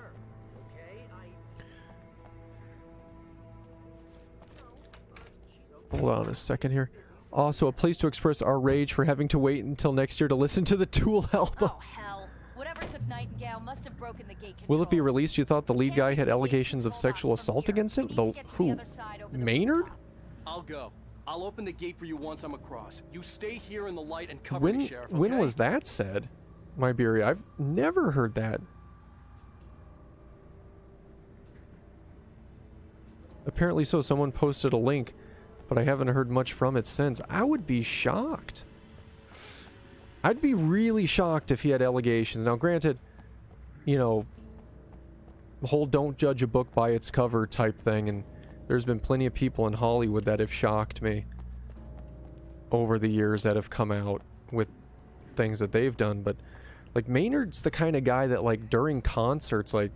[SPEAKER 3] Okay,
[SPEAKER 1] Hold on a second here. Also, a place to express our rage for having to wait until next year to listen to the Tool album.
[SPEAKER 14] Oh, hell. Whatever took Nightingale must have broken the gate controls.
[SPEAKER 1] Will it be released? You thought the lead guy had
[SPEAKER 14] Can't
[SPEAKER 1] allegations of
[SPEAKER 14] reach the
[SPEAKER 1] sexual
[SPEAKER 14] mailbox from
[SPEAKER 1] assault
[SPEAKER 14] here.
[SPEAKER 1] against him?
[SPEAKER 14] We need
[SPEAKER 1] The
[SPEAKER 14] to get to
[SPEAKER 1] who?
[SPEAKER 14] other side over the
[SPEAKER 1] Maynard?
[SPEAKER 14] rooftop.
[SPEAKER 16] I'll go. I'll open the gate for you once I'm across. You stay here in the light and cover me, Sheriff,
[SPEAKER 1] When
[SPEAKER 16] okay?
[SPEAKER 1] was that said? My Beery, I've never heard that. Apparently so. Someone posted a link, but I haven't heard much from it since. I would be shocked. I'd be really shocked if he had allegations. Now, granted, you know, the whole don't judge a book by its cover type thing, and there's been plenty of people in Hollywood that have shocked me over the years that have come out with things that they've done, but like Maynard's the kind of guy that like during concerts, like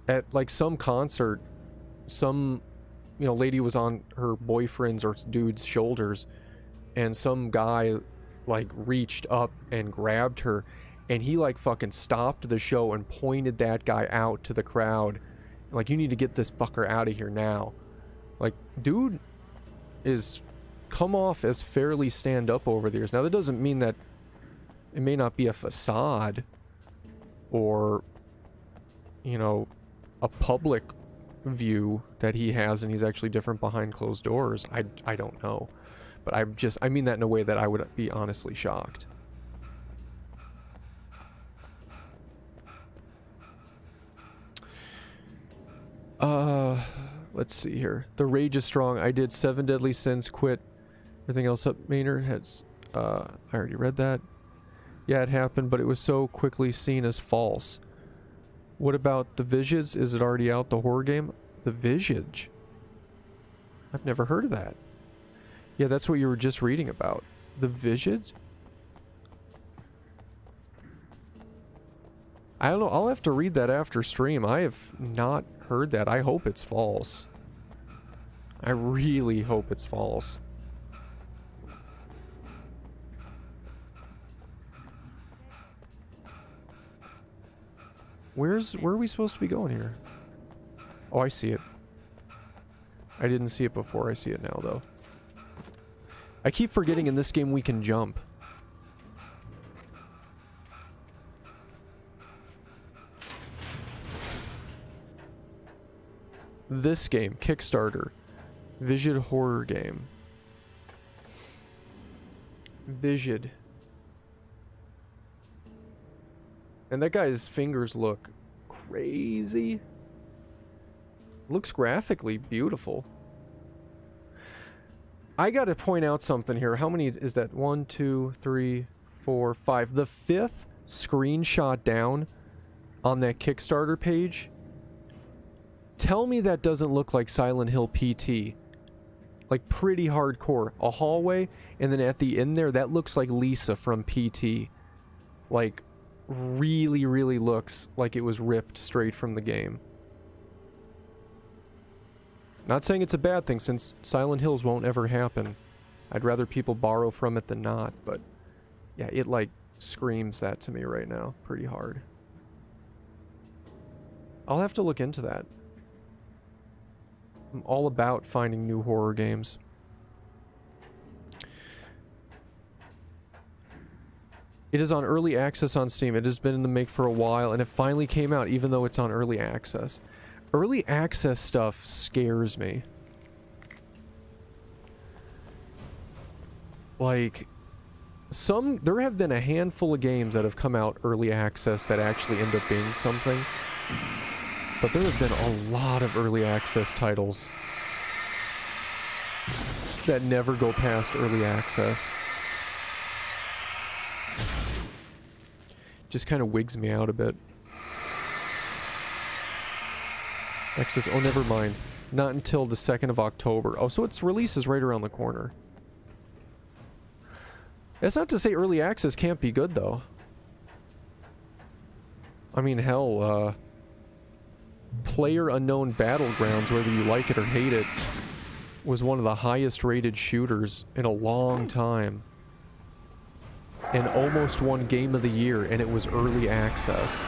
[SPEAKER 1] at like some concert, some, you know, lady was on her boyfriend's or dude's shoulders, and some guy like reached up and grabbed her, and he like fucking stopped the show and pointed that guy out to the crowd, like, you need to get this fucker out of here now. Like, dude is come off as fairly stand up over the years. Now that doesn't mean that it may not be a facade or, you know, a public view that he has and he's actually different behind closed doors. I don't know. But I mean that in a way that I would be honestly shocked. Let's see here. The rage is strong. I did 7 deadly sins, quit. Everything else up Maynard has, I already read that. Yeah, it happened, but it was so quickly seen as false. What about The Visage? Is it already out, the horror game? The Visage? I've never heard of that. Yeah, that's what you were just reading about. The Visage? I don't know. I'll have to read that after stream. I have not heard that. I hope it's false. I really hope it's false. Where are we supposed to be going here? Oh, I see it. I didn't see it before. I see it now, though. I keep forgetting in this game we can jump. This game, Kickstarter. Visage horror game. Visage. And that guy's fingers look crazy. Looks graphically beautiful. I gotta point out something here. How many is that? 1, 2, 3, 4, 5. The 5th screenshot down on that Kickstarter page. Tell me that doesn't look like Silent Hill PT. Like pretty hardcore. A hallway, and then at the end there, that looks like Lisa from PT. Like really, really looks like it was ripped straight from the game. Not saying it's a bad thing, since Silent Hills won't ever happen. I'd rather people borrow from it than not, but yeah, it like screams that to me right now pretty hard. I'll have to look into that. I'm all about finding new horror games. It is on early access on Steam. It has been in the make for a while, and it finally came out even though it's on early access. Early access stuff scares me. Like, there have been a handful of games that have come out early access that actually end up being something. But there have been a lot of early access titles that never go past early access. Just kind of wigs me out a bit. Access, oh, never mind. Not until the 2nd of October. Oh, so its release is right around the corner. That's not to say early access can't be good, though. I mean, hell, PlayerUnknown Battlegrounds, whether you like it or hate it, was one of the highest rated shooters in a long time. And almost won Game of the Year, and it was early access.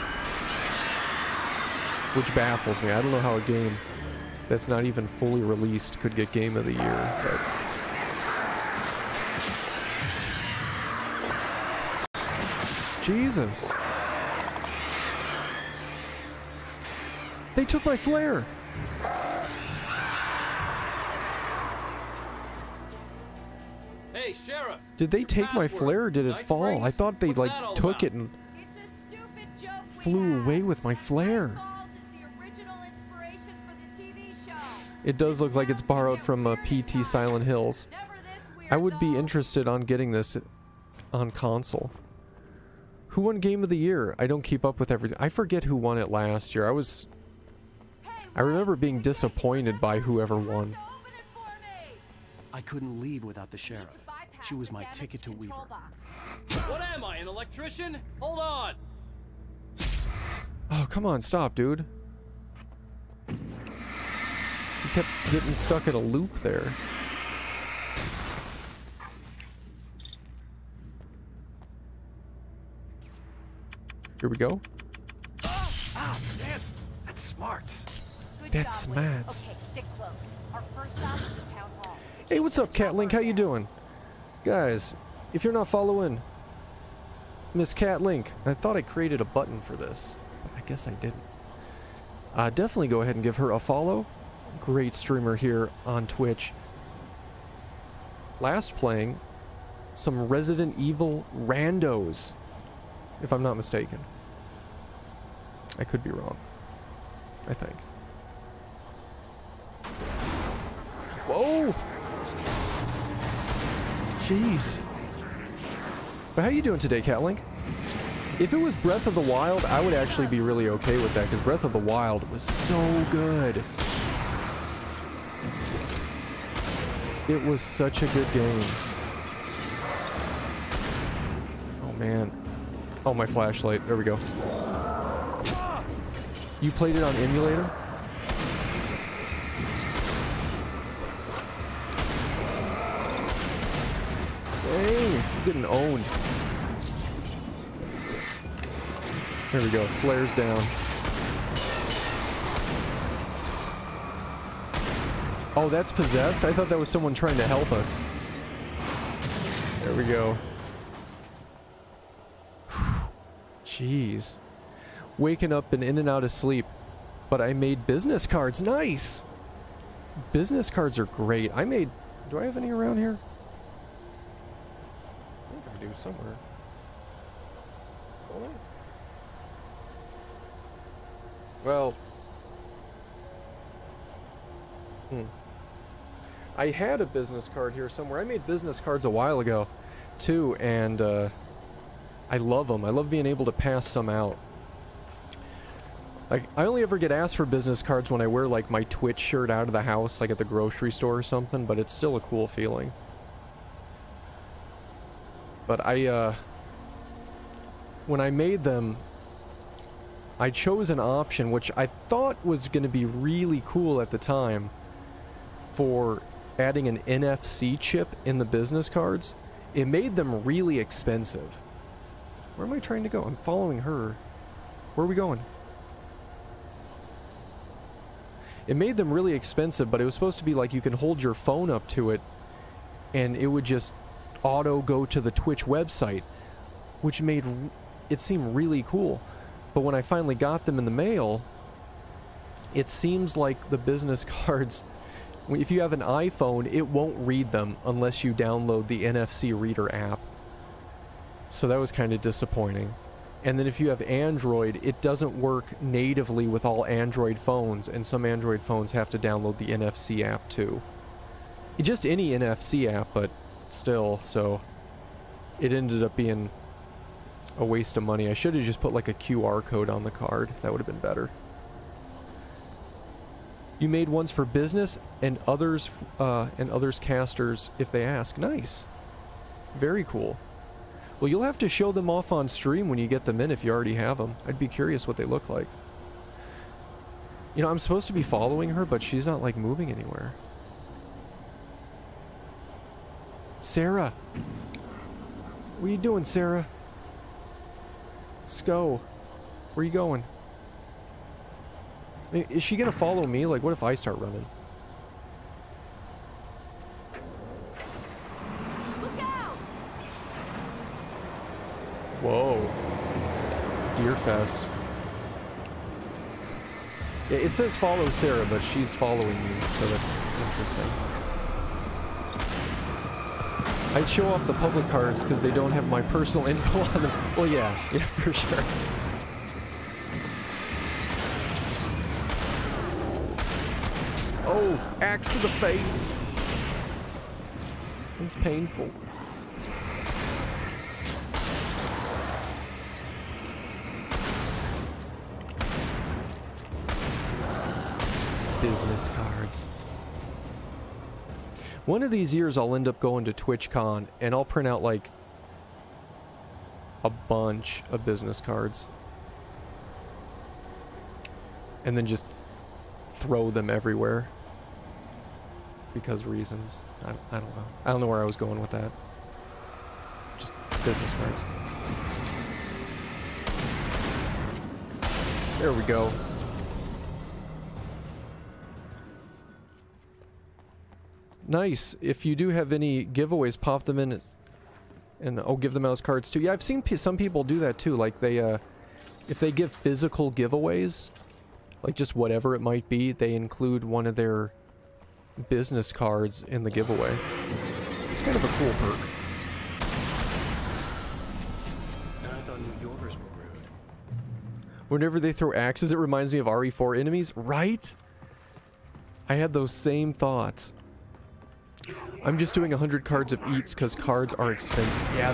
[SPEAKER 1] Which baffles me. I don't know how a game that's not even fully released could get Game of the Year, but... Jesus. They took my flare!
[SPEAKER 16] Hey, Sheriff!
[SPEAKER 1] Did they take my flare or did it
[SPEAKER 16] Night
[SPEAKER 1] fall?
[SPEAKER 16] Springs?
[SPEAKER 1] I thought they,
[SPEAKER 16] What's
[SPEAKER 1] like,
[SPEAKER 16] that all
[SPEAKER 1] took
[SPEAKER 16] about?
[SPEAKER 1] it and flew away with my flare. It does look like it's borrowed from Pt. Silent Hills. I would be interested on getting this on console. Who won Game of the Year? I don't keep up with everything. I forget who won it last year. I remember being disappointed by whoever won.
[SPEAKER 2] I couldn't leave without the sheriff. She was my ticket to Weaver.
[SPEAKER 16] What am I, an electrician? Hold on!
[SPEAKER 1] Oh, come on, stop, dude. You kept getting stuck in a loop there. Here we go.
[SPEAKER 2] Ah, man, that's smart.
[SPEAKER 1] That's smart.
[SPEAKER 14] Okay, stick close. Our first stop is the town hall.
[SPEAKER 1] Hey, what's up, Cat Link? How you doing? Guys, if you're not following Miss Cat Link, I thought I created a button for this, but I guess I didn't. Definitely go ahead and give her a follow. Great streamer here on Twitch. Last playing some Resident Evil randos, if I'm not mistaken. I could be wrong, I think. Whoa! Jeez. But how you doing today, Catlink? If it was Breath of the Wild, I would actually be really okay with that, because Breath of the Wild was so good. It was such a good game. Oh, man. Oh, my flashlight. There we go. You played it on emulator? Dang, you're getting owned. There we go. Flares down. Oh, that's possessed? I thought that was someone trying to help us. There we go. Jeez. Waking up and in and out of sleep. But I made business cards. Nice! Business cards are great. I made... Do I have any around here? I think I do somewhere. Oh. Well... I had a business card here somewhere. I made business cards a while ago, too, and I love them. I love being able to pass some out. Like, I only ever get asked for business cards when I wear, like, my Twitch shirt out of the house, like at the grocery store or something, but it's still a cool feeling. But when I made them, I chose an option which I thought was going to be really cool at the time for adding an NFC chip in the business cards. It made them really expensive. Where am I trying to go? I'm following her. Where are we going? It made them really expensive, but it was supposed to be like you can hold your phone up to it and it would just auto go to the Twitch website, which made it seem really cool. But when I finally got them in the mail, it seems like the business cards, if you have an iPhone, it won't read them unless you download the NFC Reader app. So that was kind of disappointing. And then if you have Android, it doesn't work natively with all Android phones, and some Android phones have to download the NFC app too. Just any NFC app, but still, so it ended up being a waste of money. I should have just put like a QR code on the card. That would have been better. You made ones for business and others casters if they ask. Nice. Very cool. Well, you'll have to show them off on stream when you get them in if you already have them. I'd be curious what they look like. You know, I'm supposed to be following her, but she's not, like, moving anywhere. Sarah! What are you doing, Sarah? Sko. Where are you going? I mean, is she gonna follow me? Like, what if I start running?
[SPEAKER 14] Look out!
[SPEAKER 1] Whoa. Deerfest. Yeah, it says follow Sarah, but she's following me, so that's interesting. I'd show off the public cards because they don't have my personal info on them. Well, yeah, for sure. Oh, axe to the face. It's painful. Business cards. One of these years I'll end up going to TwitchCon and I'll print out like a bunch of business cards and then just throw them everywhere because reasons. I don't know. I don't know where I was going with that. Just business cards. There we go. Nice. If you do have any giveaways, pop them in and I'll give them out as cards too. Yeah, I've seen some people do that too. Like they, if they give physical giveaways, like just whatever it might be, they include one of their business cards in the giveaway. It's kind of a cool perk.
[SPEAKER 16] And I thought New Yorkers were rude.
[SPEAKER 1] Whenever they throw axes, it reminds me of RE4 enemies, right? I had those same thoughts. I'm just doing 100 cards of each because cards are expensive. Yeah,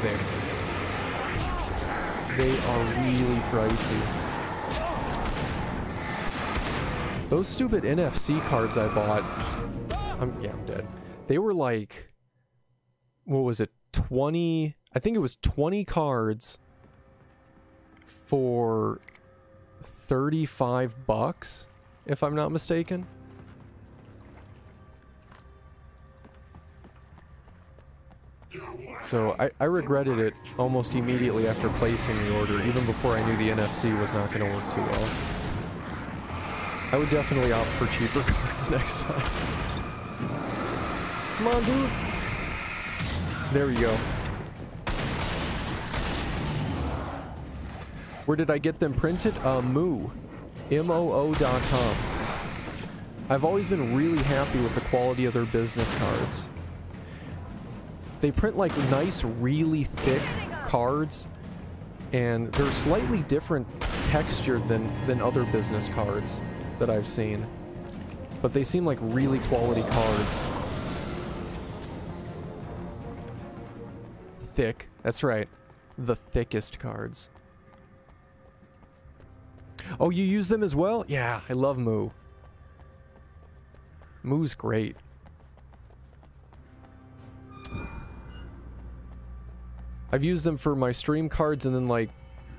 [SPEAKER 1] they are really pricey. Those stupid NFC cards I bought, I'm dead. They were like, what was it, 20, I think it was 20 cards for 35 bucks, if I'm not mistaken. So I regretted it almost immediately after placing the order, even before I knew the NFC was not going to work too well. I would definitely opt for cheaper cards next time. Come on, dude. There we go. Where did I get them printed? Moo. MOO.com. I've always been really happy with the quality of their business cards. They print like nice, really thick cards, and they're slightly different textured than other business cards that I've seen. But they seem like really quality cards. Thick, that's right. The thickest cards. Oh, you use them as well? Yeah, I love Moo. Moo's great. I've used them for my stream cards, and then like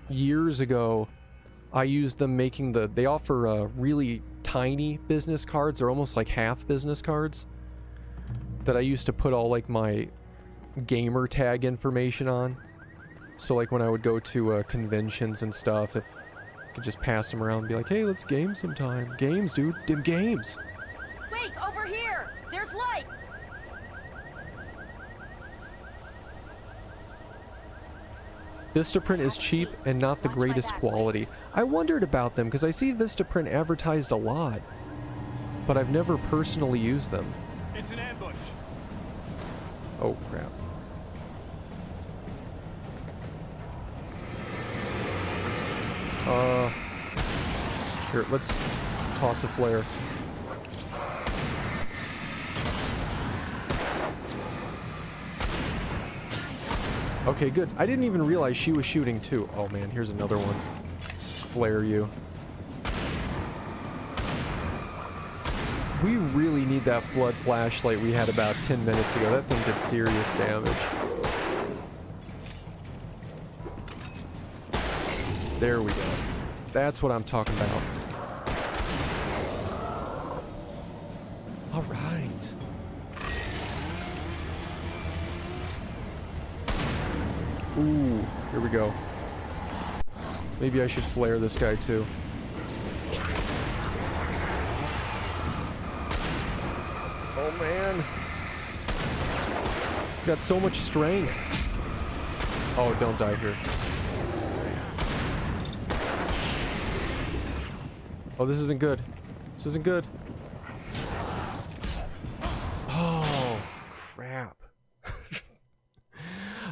[SPEAKER 1] years ago I used them making they offer really tiny business cards. They're almost like half business cards that I used to put all like my gamer tag information on. So like when I would go to conventions and stuff, if I could just pass them around and be like, hey, let's game sometime. Games, dude. Dim games.
[SPEAKER 14] Wait, over here! There's light!
[SPEAKER 1] Vistaprint is cheap and not the greatest quality. I wondered about them because I see Vistaprint advertised a lot, but I've never personally used them.
[SPEAKER 15] It's an ambush.
[SPEAKER 1] Oh, crap. Here, let's toss a flare. Okay, good. I didn't even realize she was shooting too. Oh man, here's another one. Flare you. We really need that flood flashlight we had about 10 minutes ago. That thing did serious damage. There we go. That's what I'm talking about. All right. Ooh, here we go. Maybe I should flare this guy too. Oh man. He's got so much strength. Oh, don't die here. Oh, this isn't good. This isn't good. Oh, crap.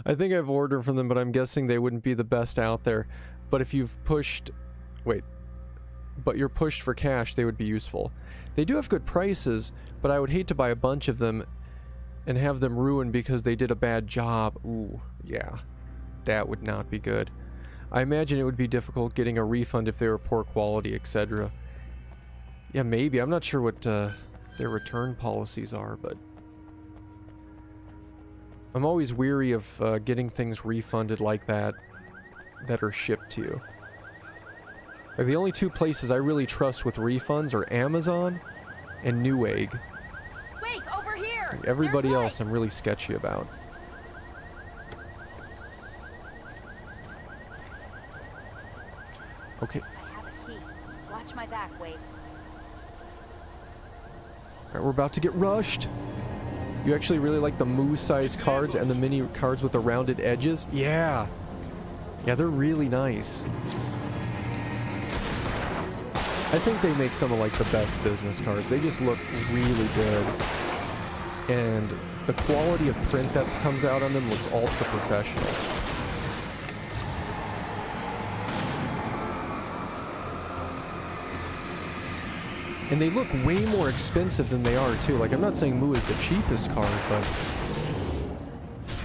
[SPEAKER 1] I think I've ordered from them, but I'm guessing they wouldn't be the best out there. But if you've pushed... Wait. But you're pushed for cash, they would be useful. They do have good prices, but I would hate to buy a bunch of them and have them ruined because they did a bad job. Ooh, yeah. That would not be good. I imagine it would be difficult getting a refund if they were poor quality, etc. Yeah, maybe. I'm not sure what their return policies are, but... I'm always weary of getting things refunded like that are shipped to you. Like, the only two places I really trust with refunds are Amazon and Newegg.
[SPEAKER 14] Wake, over here!
[SPEAKER 1] Like, everybody else I'm really sketchy about. Okay.
[SPEAKER 14] I have a key. Watch my back, Wake.
[SPEAKER 1] Alright, we're about to get rushed. You actually really like the moose-sized cards and the mini cards with the rounded edges? Yeah. Yeah, they're really nice. I think they make some of like the best business cards. They just look really good. And the quality of print that comes out on them looks ultra professional. And they look way more expensive than they are, too. Like, I'm not saying Moo is the cheapest card, but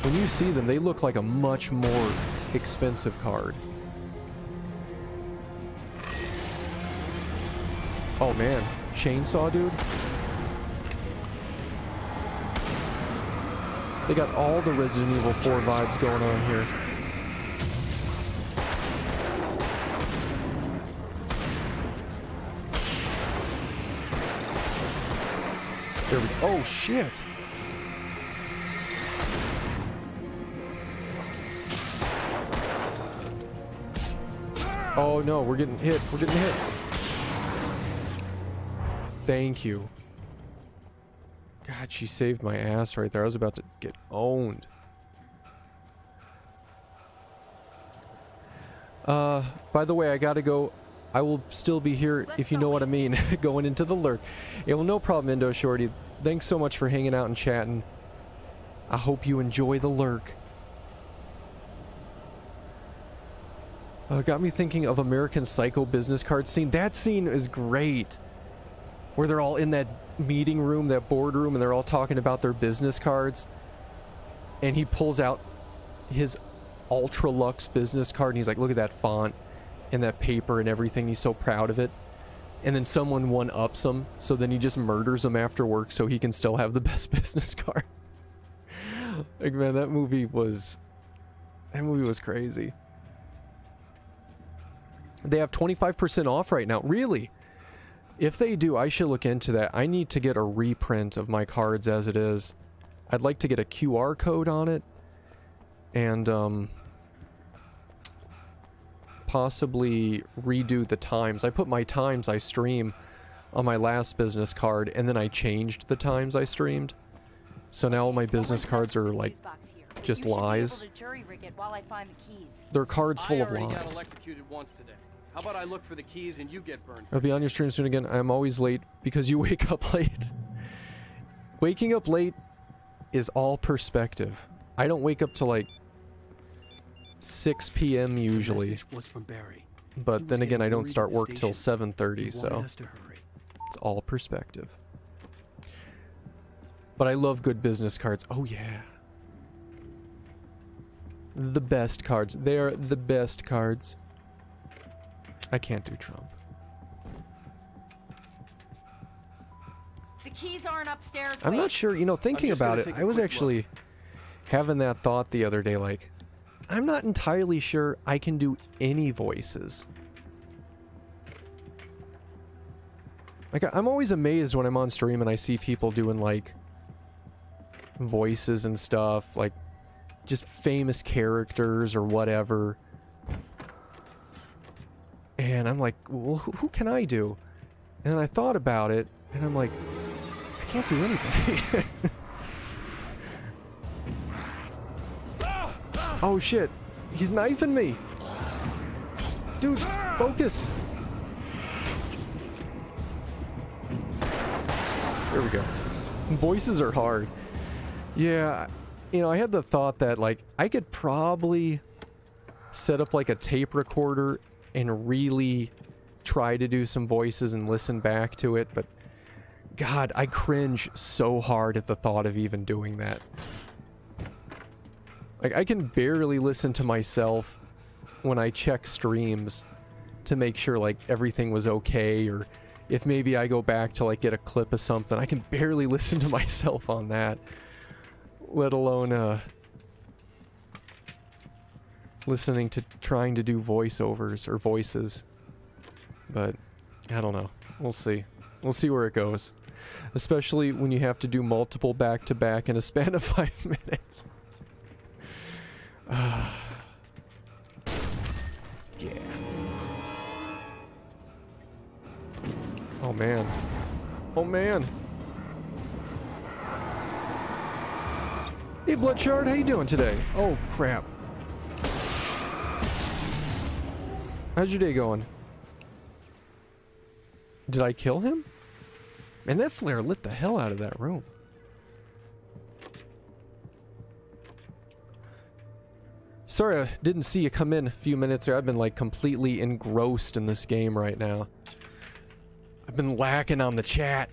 [SPEAKER 1] when you see them, they look like a much more expensive card. Oh, man. Chainsaw, dude. They got all the Resident Evil 4 vibes going on here. There we go. Oh, shit. Oh, no. We're getting hit. We're getting hit. Thank you. God, she saved my ass right there. I was about to get owned. By the way, I gotta go. I will still be here, if you know what I mean, going into the lurk. Yeah, well, no problem, Indo Shorty. Thanks so much for hanging out and chatting. I hope you enjoy the lurk. Got me thinking of American Psycho business card scene. That scene is great. Where they're all in that meeting room, that boardroom, and they're all talking about their business cards. And he pulls out his Ultra Luxe business card, and he's like, look at that font and that paper and everything. He's so proud of it. And then someone one-ups him, so then he just murders him after work so he can still have the best business card. Like, man, that movie was crazy. They have 25% off right now. Really? If they do, I should look into that. I need to get a reprint of my cards as it is. I'd like to get a QR code on it. And, possibly redo the times. I put my times I stream on my last business card, and then I changed the times I streamed. So now all my business cards are like just lies. They're cards full of
[SPEAKER 16] I already got
[SPEAKER 1] lies.
[SPEAKER 16] electrocuted once today. How about I look for the keys and you get burned?
[SPEAKER 1] I'll be on your stream soon again. I'm always late because you wake up late. Waking up late is all perspective. I don't wake up till like 6 p.m. usually.
[SPEAKER 2] Message was from Barry.
[SPEAKER 1] But then again, I don't start work till 7:30, so it's all perspective. But I love good business cards. Oh yeah. The best cards. They are the best cards. I can't do Trump.
[SPEAKER 14] The keys aren't upstairs.
[SPEAKER 1] I'm not sure, you know, thinking about it, I was actually having that thought the other day, like, I'm not entirely sure I can do any voices. Like, I'm always amazed when I'm on stream and I see people doing, like, voices and stuff, like, just famous characters or whatever. And I'm like, well, who can I do? And then I thought about it, and I'm like, I can't do anything. Oh shit, he's knifing me. Dude, focus. There we go. Voices are hard. Yeah, you know, I had the thought that, like, I could probably set up, like, a tape recorder and really try to do some voices and listen back to it, but God, I cringe so hard at the thought of even doing that. Like, I can barely listen to myself when I check streams to make sure, like, everything was okay, or if maybe I go back to, like, get a clip of something. I can barely listen to myself on that, let alone, listening to trying to do voiceovers or voices. But I don't know. We'll see. We'll see where it goes. Especially when you have to do multiple back-to-back in a span of 5 minutes. Yeah. Oh man. Oh man. Hey Bloodshard, how you doing today? Oh crap. How's your day going? Did I kill him? Man, that flare lit the hell out of that room. Sorry I didn't see you come in a few minutes there. I've been, like, completely engrossed in this game right now. I've been lacking on the chat.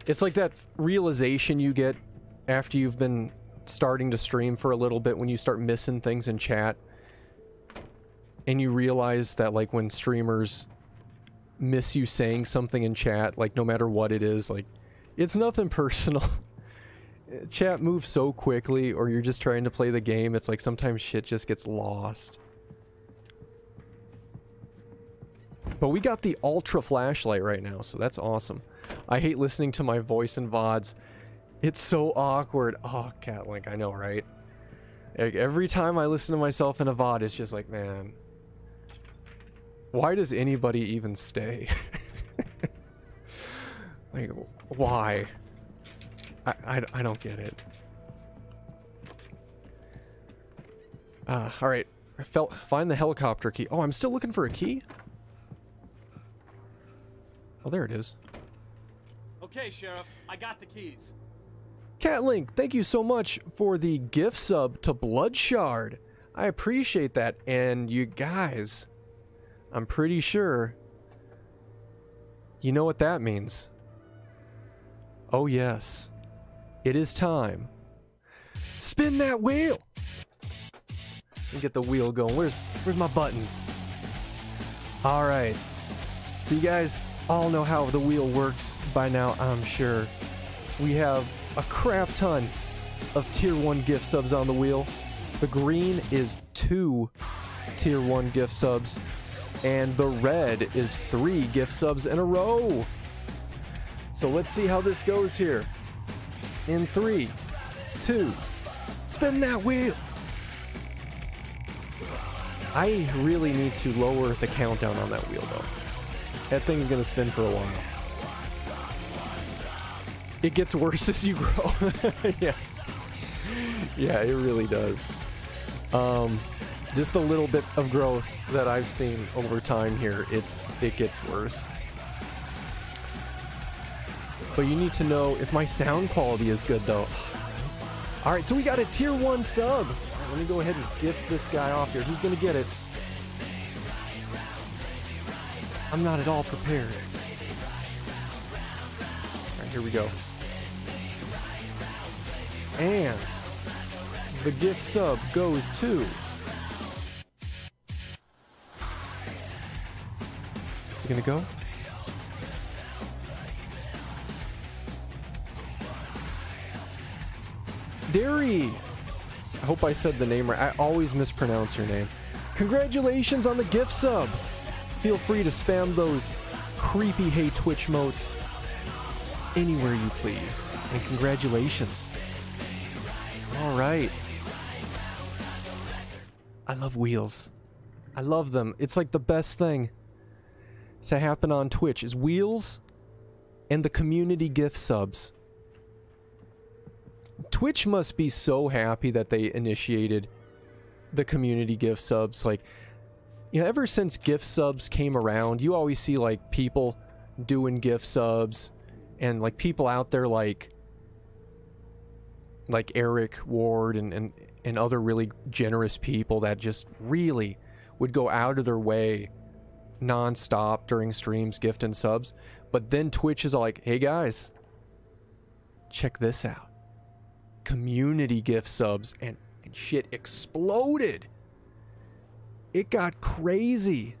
[SPEAKER 1] It's like that realization you get after you've been starting to stream for a little bit when you start missing things in chat. And you realize that, like, when streamers miss you saying something in chat, like, no matter what it is, like, it's nothing personal. Chat moves so quickly, or you're just trying to play the game, it's like sometimes shit just gets lost. But we got the ultra flashlight right now, so that's awesome. I hate listening to my voice in VODs. It's so awkward. Oh, Catlink, I know, right? Like, every time I listen to myself in a VOD, it's just like, man, why does anybody even stay? Like, why? I don't get it. Alright. Find the helicopter key. Oh, I'm still looking for a key? Oh, there it is.
[SPEAKER 16] Okay, Sheriff. I got the keys.
[SPEAKER 1] Catlink, thank you so much for the gift sub to Bloodshard. I appreciate that. And you guys, I'm pretty sure you know what that means. Oh, yes. It is time. Spin that wheel! Let me get the wheel going. Where's my buttons? Alright. So you guys all know how the wheel works by now, I'm sure. We have a crap ton of tier 1 gift subs on the wheel. The green is 2 tier 1 gift subs. And the red is 3 gift subs in a row. So let's see how this goes here. In 3, 2, spin that wheel! I really need to lower the countdown on that wheel, though. That thing's gonna spin for a while. It gets worse as you grow. Yeah. Yeah, it really does. Just a little bit of growth that I've seen over time here, it gets worse. But you need to know if my sound quality is good, though. Alright, so we got a tier 1 sub. Right, let me go ahead and get this guy off here. Who's gonna get it? I'm not at all prepared. Alright, here we go. And the gift sub goes to... Is it gonna go? Derry! I hope I said the name right. I always mispronounce your name. Congratulations on the gift sub! feel free to spam those creepy Hey Twitch motes anywhere you please. And congratulations. All right. I love wheels. I love them. It's like the best thing to happen on Twitch is wheels and the community gift subs. Twitch must be so happy that they initiated the community gift subs. Like, you know, ever since gift subs came around, you always see like people doing gift subs and like people out there like Eric Ward and other really generous people that just really would go out of their way non-stop during streams gifting subs. But then Twitch is all like, hey guys, check this out, community gift subs, and shit exploded. It got crazy.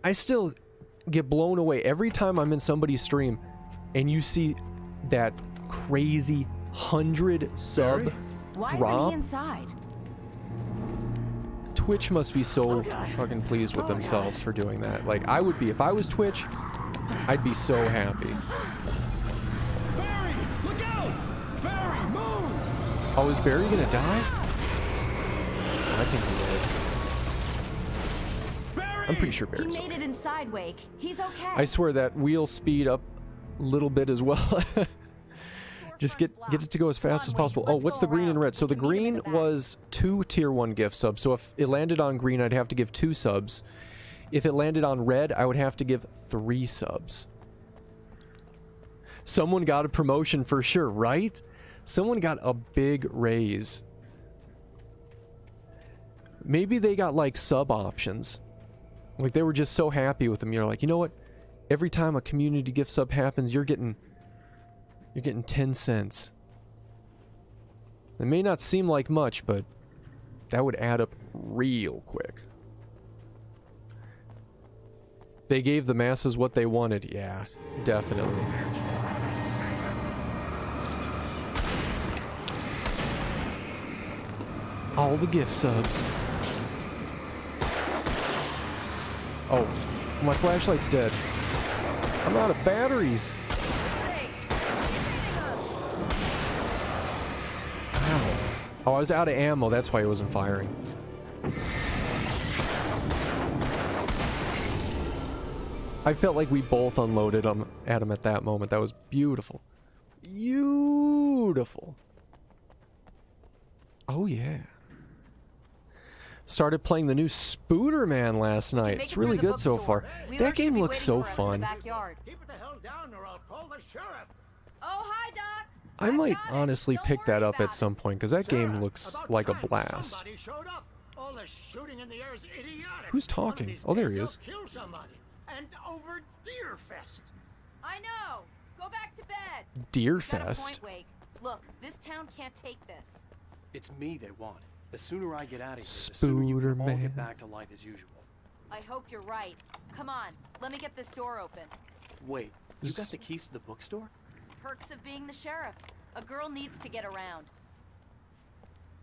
[SPEAKER 1] I still get blown away every time I'm in somebody's stream and you see that crazy 100 sub
[SPEAKER 14] Why
[SPEAKER 1] drop.
[SPEAKER 14] isn't he inside?
[SPEAKER 1] Twitch must be so fucking pleased with themselves for doing that. Like, I would be. If I was Twitch, I'd be so happy.
[SPEAKER 12] Barry, look out! Barry, move!
[SPEAKER 1] Oh, is Barry gonna die? I think he did. I'm pretty sure Barry's
[SPEAKER 14] He made it inside, Wake. He's okay.
[SPEAKER 1] I swear that wheel speed up a little bit as well. Just get it to go as fast as possible. Oh, what's the green and red? So the green was 2 tier 1 gift subs. So if it landed on green, I'd have to give 2 subs. If it landed on red, I would have to give 3 subs. Someone got a promotion for sure, right? Someone got a big raise. Maybe they got like sub options. Like they were just so happy with them. You're like, you know what? Every time a community gift sub happens, you're getting 10 cents. It may not seem like much, but that would add up real quick. They gave the masses what they wanted. Yeah, definitely. All the gift subs. Oh, my flashlight's dead. I'm out of batteries. Ow. Oh, I was out of ammo. That's why it wasn't firing. I felt like we both unloaded at him at that moment. That was beautiful. Beautiful. Oh, yeah. Started playing the new Spooderman last night. It's really good so far. That game looks so fun.
[SPEAKER 17] Keep the hell down or I'll call the sheriff.
[SPEAKER 14] Oh, hi, Doc.
[SPEAKER 1] I might honestly pick that up at some point because that game looks like a blast.
[SPEAKER 17] Somebody showed up. All the shooting in the air is idiotic.
[SPEAKER 1] Who's talking? Oh, there he is.
[SPEAKER 17] Kill somebody. And over Deerfest.
[SPEAKER 14] I know. Go back to bed.
[SPEAKER 1] Deerfest.
[SPEAKER 14] Wake. Look, this town can't take this.
[SPEAKER 16] It's me they want. The sooner I get out of here, the sooner you can all get back to life as usual.
[SPEAKER 14] I hope you're right. Come on, let me get this door open.
[SPEAKER 16] Wait, you got the keys to the bookstore?
[SPEAKER 14] Perks of being the sheriff. A girl needs to get around.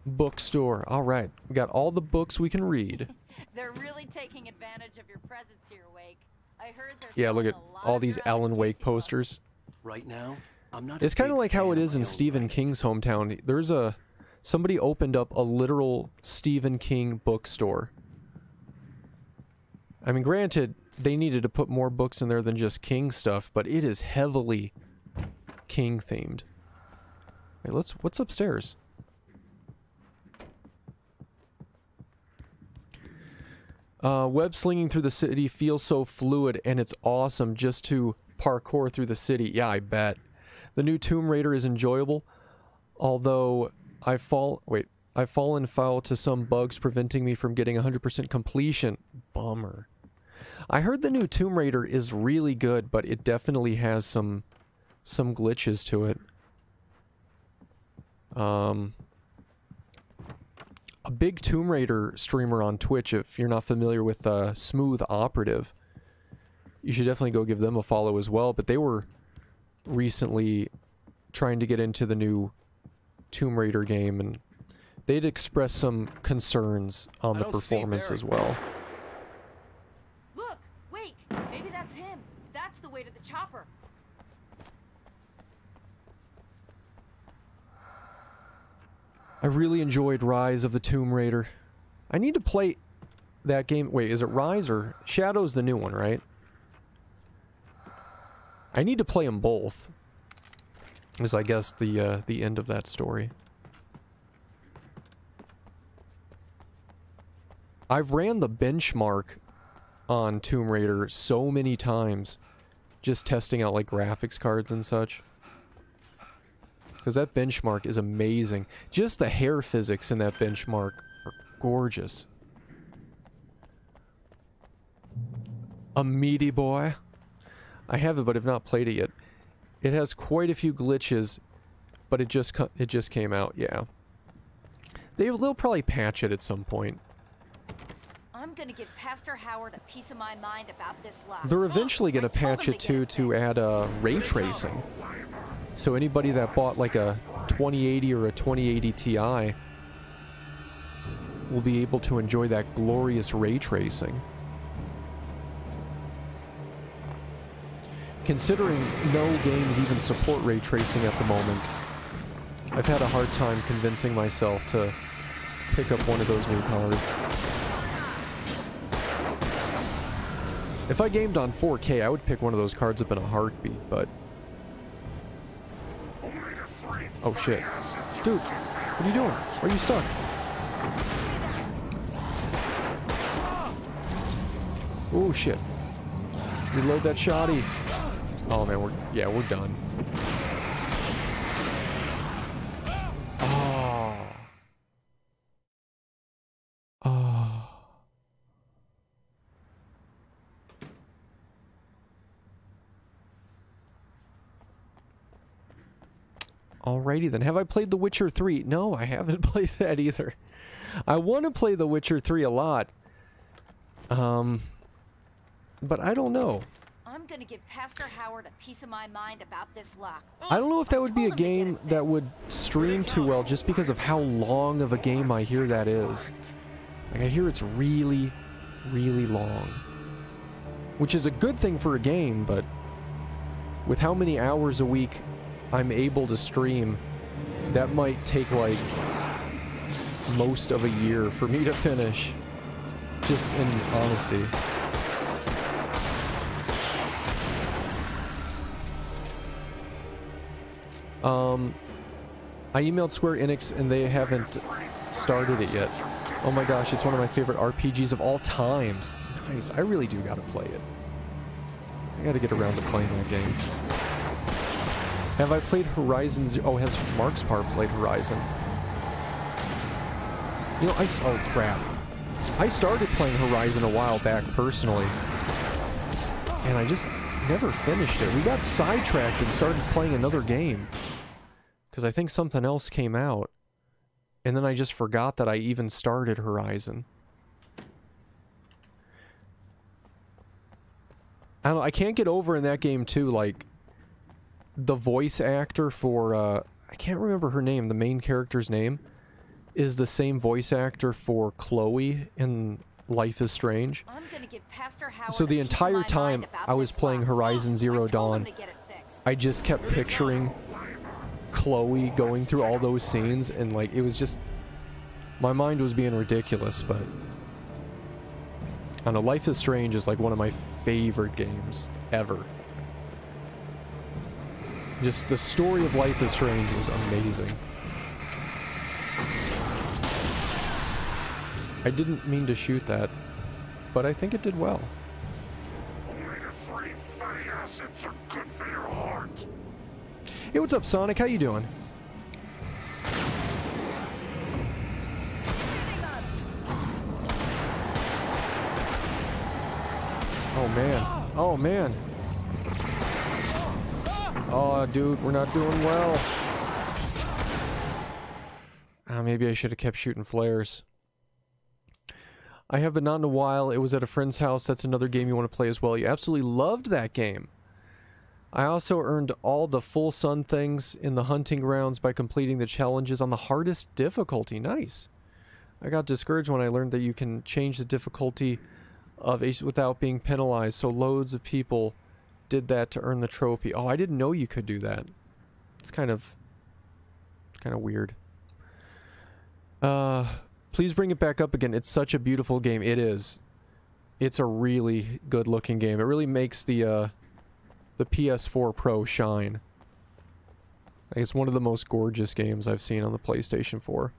[SPEAKER 1] Bookstore. All right. We got all the books we can read.
[SPEAKER 14] They're really taking advantage of your presence here, Wake. I heard there's
[SPEAKER 1] Yeah, look at all these Alan Wake posters.
[SPEAKER 16] Right now, I'm not.
[SPEAKER 1] It's kind of like how it is in Stephen King's hometown. There's somebody opened up a literal Stephen King bookstore. I mean, granted, they needed to put more books in there than just King stuff, but it is heavily King themed. Hey, what's upstairs? Web slinging through the city feels so fluid, and it's awesome just to parkour through the city. Yeah, I bet. The new Tomb Raider is enjoyable, although I've fallen foul to some bugs preventing me from getting 100% completion. Bummer. I heard the new Tomb Raider is really good, but it definitely has some glitches to it. A big Tomb Raider streamer on Twitch, if you're not familiar with Smooth Operative, you should definitely go give them a follow as well. But they were recently trying to get into the new Tomb Raider game, and they'd expressed some concerns on the performance as well.
[SPEAKER 14] Look, wait, maybe that's him. That's the way to the chopper.
[SPEAKER 1] I really enjoyed Rise of the Tomb Raider. I need to play that game. Wait, is it Rise or Shadow's the new one, right? I need to play them both. Is I guess the end of that story. I've ran the benchmark on Tomb Raider so many times, just testing out like graphics cards and such. Because that benchmark is amazing. Just the hair physics in that benchmark are gorgeous. A meaty boy. I have it, but have not played it yet. It has quite a few glitches, but it just came out. Yeah, they'll probably patch it at some point.
[SPEAKER 14] I'm gonna give Pastor Howard a piece of my mind about this lock.
[SPEAKER 1] They're eventually gonna patch it too to add ray tracing. So anybody that bought like a 2080 or a 2080 Ti will be able to enjoy that glorious ray tracing. Considering no games even support ray tracing at the moment, I've had a hard time convincing myself to pick up one of those new cards. If I gamed on 4K, I would pick one of those cards up in a heartbeat, but... Oh shit. Dude, what are you doing? Are you stuck? Oh shit. Reload that shoddy. Oh man, we're done. Oh. Oh. Alrighty then. Have I played The Witcher 3? No, I haven't played that either. I want to play The Witcher 3 a lot. But I don't know.
[SPEAKER 14] I'm gonna give Pastor Howard a piece of my mind about this lock.
[SPEAKER 1] I don't know if that would be a game that would stream too well just because of how long of a game I hear that is. Like, I hear it's really, really long. Which is a good thing for a game, but with how many hours a week I'm able to stream, that might take like most of a year for me to finish. Just in honesty. I emailed Square Enix and they haven't started it yet. Oh my gosh, it's one of my favorite RPGs of all times. Nice, I really do gotta play it. I gotta get around to playing that game. Have I played Horizon Zero? Oh, has Mark's Part played Horizon? You know, oh crap. I started playing Horizon a while back personally, and I just never finished it. We got sidetracked and started playing another game, because I think something else came out, and then I just forgot that I even started Horizon. I don't know, I can't get over in that game too, like, the voice actor for, I can't remember her name, the main character's name, is the same voice actor for Chloe in Life is Strange. So the entire time I was playing Horizon Zero Dawn, I just kept picturing Chloe going through all those scenes, and like, it was just, my mind was being ridiculous, but I don't know, Life is Strange is like one of my favorite games ever. Just the story of Life is Strange was amazing. I didn't mean to shoot that, but I think it did well. Hey, what's up, Sonic? How you doing? Oh man. Oh man. Oh, dude, we're not doing well. Maybe I should have kept shooting flares. I have been not in a while. It was at a friend's house. That's another game you want to play as well. You absolutely loved that game. I also earned all the full sun things in the hunting grounds by completing the challenges on the hardest difficulty. Nice. I got discouraged when I learned that you can change the difficulty of Ace without being penalized, so loads of people did that to earn the trophy. Oh, I didn't know you could do that. It's kind of weird. Please bring it back up again. It's such a beautiful game. It is. It's a really good looking game. It really makes the PS4 Pro shine. It's one of the most gorgeous games I've seen on the PlayStation 4.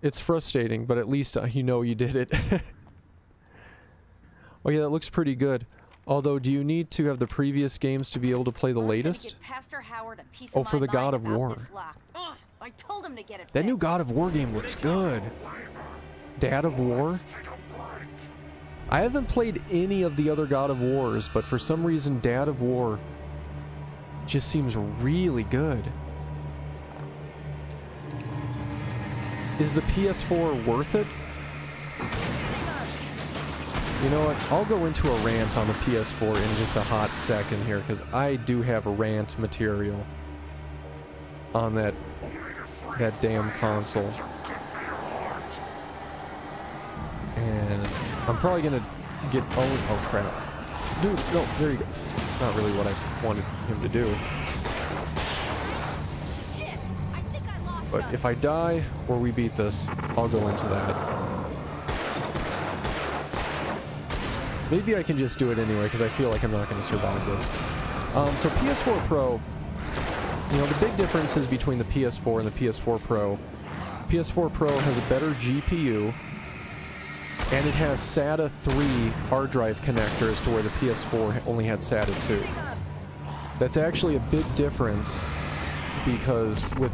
[SPEAKER 1] It's frustrating, but at least you know you did it. Oh yeah, that looks pretty good. Although, do you need to have the previous games to be able to play the latest? Oh, for the God of War.
[SPEAKER 14] I told him to get it.
[SPEAKER 1] That new God of War game looks good. Dad of War? I haven't played any of the other God of Wars, but for some reason Dad of War just seems really good. Is the PS4 worth it? You know what? I'll go into a rant on the PS4 in just a hot second here, because I do have a rant material on that damn console. And I'm probably gonna get... Oh crap. Dude, no, there you go. It's not really what I wanted him to do. But if I die, or we beat this, I'll go into that. Maybe I can just do it anyway, because I feel like I'm not going to survive this. So PS4 Pro, you know, the big differences between the PS4 and the PS4 Pro. PS4 Pro has a better GPU, and it has SATA 3 hard drive connectors to where the PS4 only had SATA 2. That's actually a big difference, because with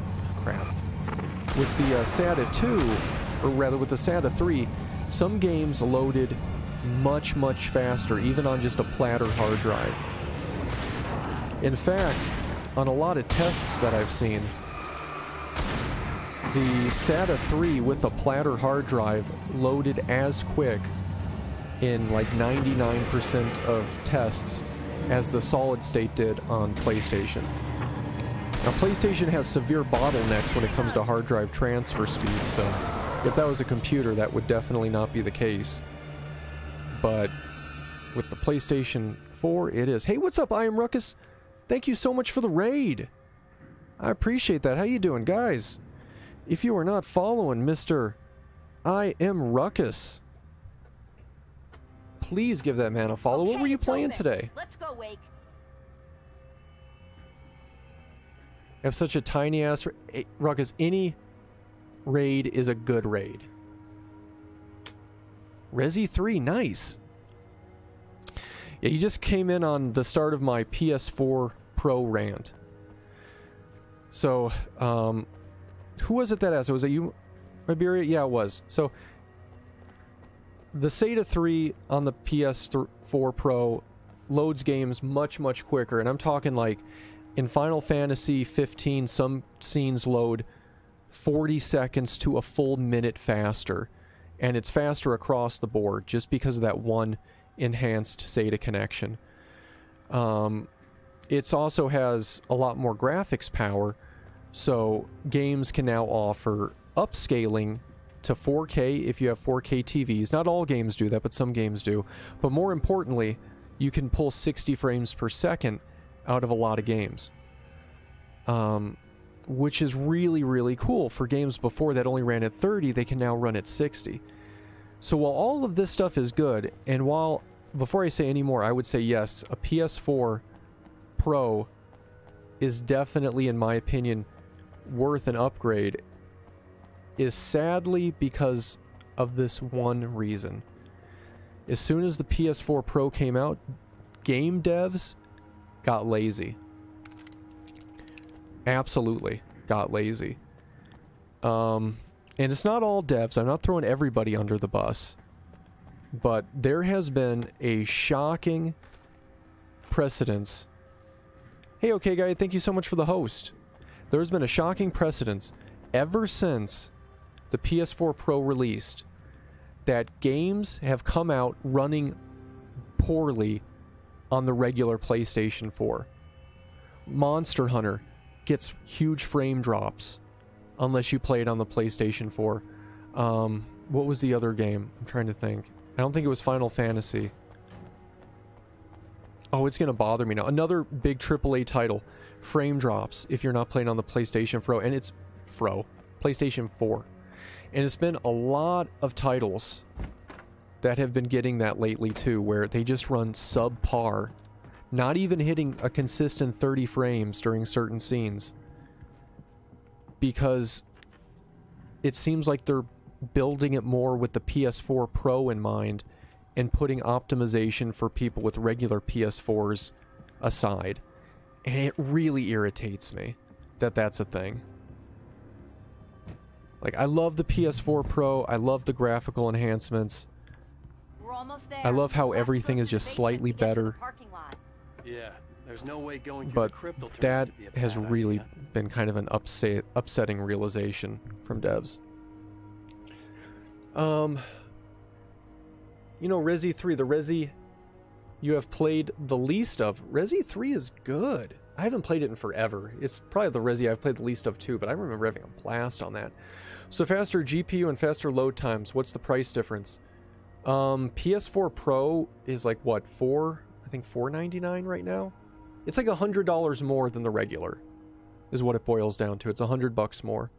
[SPEAKER 1] the SATA 2, or rather with the SATA 3, some games loaded much faster, even on just a platter hard drive. In fact, on a lot of tests that I've seen, the SATA 3 with a platter hard drive loaded as quick in like 99% of tests as the solid state did on PlayStation. Now, PlayStation has severe bottlenecks when it comes to hard drive transfer speed, so if that was a computer, that would definitely not be the case. But with the PlayStation 4, it is. Hey, what's up, I Am Ruckus? Thank you so much for the raid. I appreciate that. How you doing, guys? If you are not following Mr. I Am Ruckus, please give that man a follow. What were you playing today?
[SPEAKER 14] Let's go, Wake.
[SPEAKER 1] I have such a tiny ass... Hey, Ruckus, any raid is a good raid. Resi 3, nice. Yeah, you just came in on the start of my PS4 Pro rant. So, who was it that asked? Was it you, Iberia? Yeah, it was. So, the SATA 3 on the PS4 Pro loads games much quicker, and I'm talking like in Final Fantasy 15, some scenes load 40 seconds to a full minute faster. And it's faster across the board just because of that one enhanced SATA connection. It also has a lot more graphics power, so games can now offer upscaling to 4K if you have 4K TVs. Not all games do that, but some games do. But more importantly, you can pull 60 frames per second out of a lot of games. Which is really cool. For games before that only ran at 30, they can now run at 60. So while all of this stuff is good, and while, before I say any more, I would say yes, a PS4 Pro is definitely, in my opinion, worth an upgrade, is sadly because of this one reason. As soon as the PS4 Pro came out, game devs got lazy. Absolutely got lazy. And it's not all devs. I'm not throwing everybody under the bus. But there has been a shocking precedence. Hey, okay, guy, thank you so much for the host. There's been a shocking precedence ever since the PS4 Pro released that games have come out running poorly on the regular PlayStation 4. Monster Hunter gets huge frame drops unless you play it on the PlayStation 4. What was the other game? I'm trying to think. I don't think it was Final Fantasy. Oh, it's gonna bother me now. Another big AAA title. Frame drops if you're not playing on the PlayStation 4. And it's PlayStation 4. And it's been a lot of titles that have been getting that lately too, where they just run subpar. Not even hitting a consistent 30 frames during certain scenes. Because it seems like they're building it more with the PS4 Pro in mind and putting optimization for people with regular PS4s aside. And it really irritates me that that's a thing. Like, I love the PS4 Pro. I love the graphical enhancements.
[SPEAKER 14] We're almost there.
[SPEAKER 1] I love how everything is just slightly better.
[SPEAKER 16] Yeah, there's no way going through
[SPEAKER 1] But
[SPEAKER 16] the crypt will turn
[SPEAKER 1] that
[SPEAKER 16] out to be a
[SPEAKER 1] has
[SPEAKER 16] bad
[SPEAKER 1] really
[SPEAKER 16] idea.
[SPEAKER 1] been kind of an upsetting realization from devs. You know, Resi 3, the Resi you have played the least of. Resi 3 is good. I haven't played it in forever. It's probably the Resi I've played the least of too, but I remember having a blast on that. So faster GPU and faster load times. What's the price difference? PS4 Pro is like what, I think $499 right now? It's like $100 more than the regular, is what it boils down to. It's $100 more.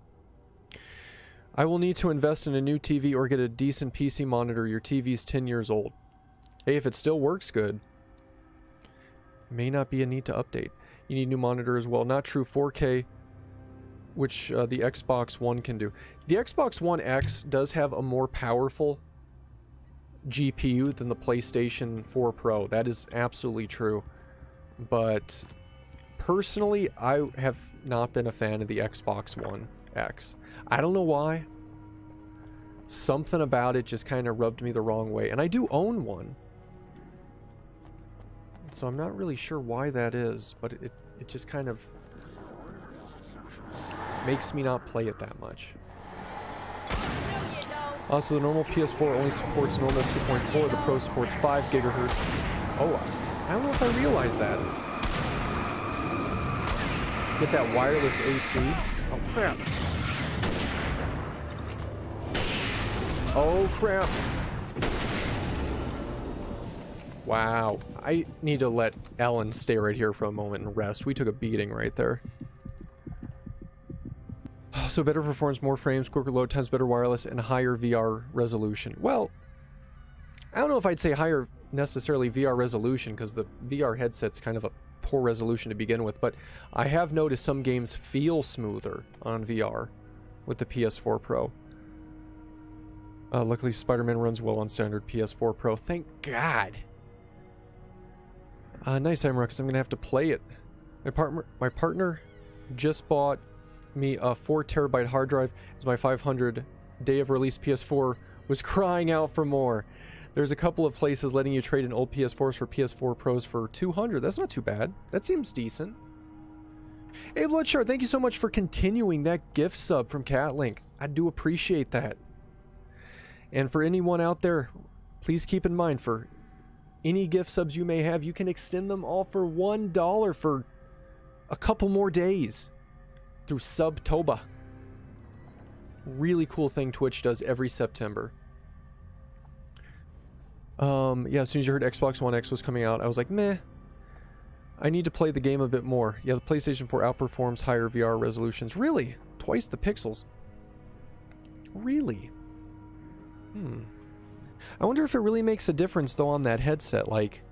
[SPEAKER 1] I will need to invest in a new TV or get a decent PC monitor. Your TV's 10 years old. Hey, if it still works good, may not be a need to update. You need a new monitor as well. Not true, 4K, which the Xbox One can do. The Xbox One X does have a more powerful GPU than the PlayStation 4 Pro. That is absolutely true. But personally, I have not been a fan of the Xbox One X. I don't know why. Something about it just kind of rubbed me the wrong way. And I do own one. So I'm not really sure why that is, but it just kind of makes me not play it that much. Also, the normal PS4 only supports normal 2.4. The Pro supports 5 gigahertz. Oh, I don't know if I realized that. Get that wireless AC. Oh, crap. Oh, crap. Wow. I need to let Ellen stay right here for a moment and rest. We took a beating right there. So better performance, more frames, quicker load times, better wireless, and higher VR resolution. Well, I don't know if I'd say higher necessarily VR resolution, because the VR headset's kind of a poor resolution to begin with, but I have noticed some games feel smoother on VR with the PS4 Pro. Luckily, Spider-Man runs well on standard PS4 Pro. Thank God. Nice, Amrock, because I'm going to have to play it. My partner just bought me a 4 terabyte hard drive as my 500 day of release PS4 was crying out for more. There's a couple of places letting you trade in old PS4s for PS4 Pros for 200. That's not too bad. That seems decent. Hey, Bloodshard, thank you so much for continuing that gift sub from Catlink. I do appreciate that. And for anyone out there, please keep in mind, for any gift subs you may have, you can extend them all for $1 for a couple more days through Subtoba. Really cool thing Twitch does every September. Yeah, as soon as you heard Xbox One X was coming out, I was like, meh. I need to play the game a bit more. Yeah, the PlayStation 4 outperforms higher VR resolutions. Really? Twice the pixels. Really? I wonder if it really makes a difference, though, on that headset. Like,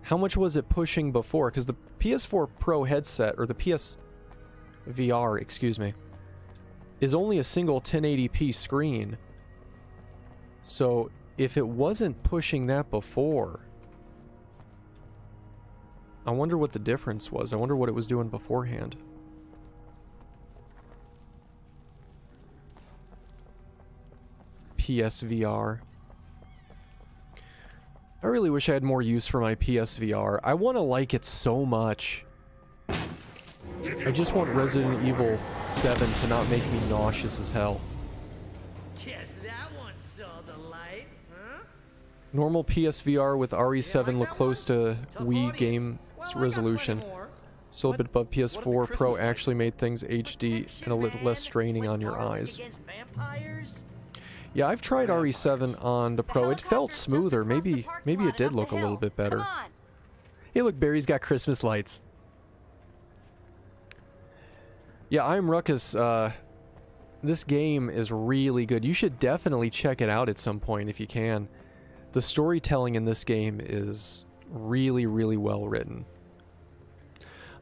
[SPEAKER 1] how much was it pushing before? Because the PS4 Pro headset, or the PSVR, excuse me, is only a single 1080p screen. So, if it wasn't pushing that before, I wonder what the difference was. I wonder what it was doing beforehand. PSVR. I really wish I had more use for my PSVR. I want to like it so much. I just want Resident Evil 7 to not make me nauseous as hell.
[SPEAKER 3] Guess that one, son.
[SPEAKER 1] Normal PSVR with RE7 look close to Wii game resolution. Still a bit above PS4. Pro actually made things HD and a little less straining on your eyes. Yeah, I've tried RE7 on the Pro. It felt smoother. Maybe it did look a little bit better. Hey, look, Barry's got Christmas lights. Yeah, I'm Ruckus. This game is really good. You should definitely check it out at some point if you can. The storytelling in this game is really, really well written.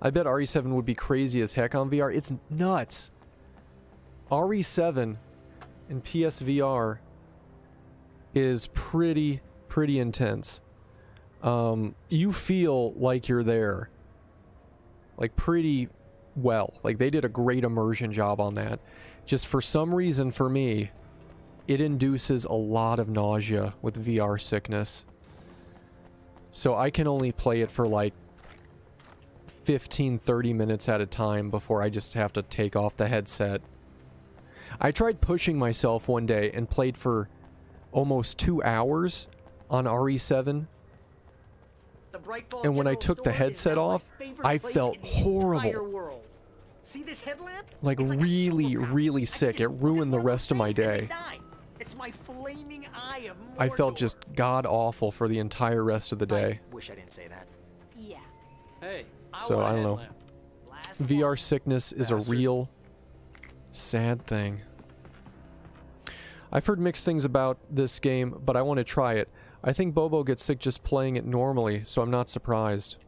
[SPEAKER 1] I bet RE7 would be crazy as heck on VR. It's nuts. RE7 in PSVR is pretty intense. You feel like you're there. Like, pretty well. Like, they did a great immersion job on that. Just for some reason, for me, it induces a lot of nausea with VR sickness. So I can only play it for like 15-30 minutes at a time before I just have to take off the headset. I tried pushing myself one day and played for almost 2 hours on RE7. And when I took the headset off, I felt horrible.
[SPEAKER 3] See this headlamp?
[SPEAKER 1] Like really sick. It ruined the rest of my day.
[SPEAKER 3] It's my flaming eye of Mordor.
[SPEAKER 1] I felt just god-awful for the entire rest of the day.
[SPEAKER 3] Wish I didn't say that.
[SPEAKER 14] Yeah.
[SPEAKER 3] Hey,
[SPEAKER 1] So, I don't know. VR sickness is a real sad thing. I've heard mixed things about this game, but I want to try it. I think Bobo gets sick just playing it normally, so I'm not surprised.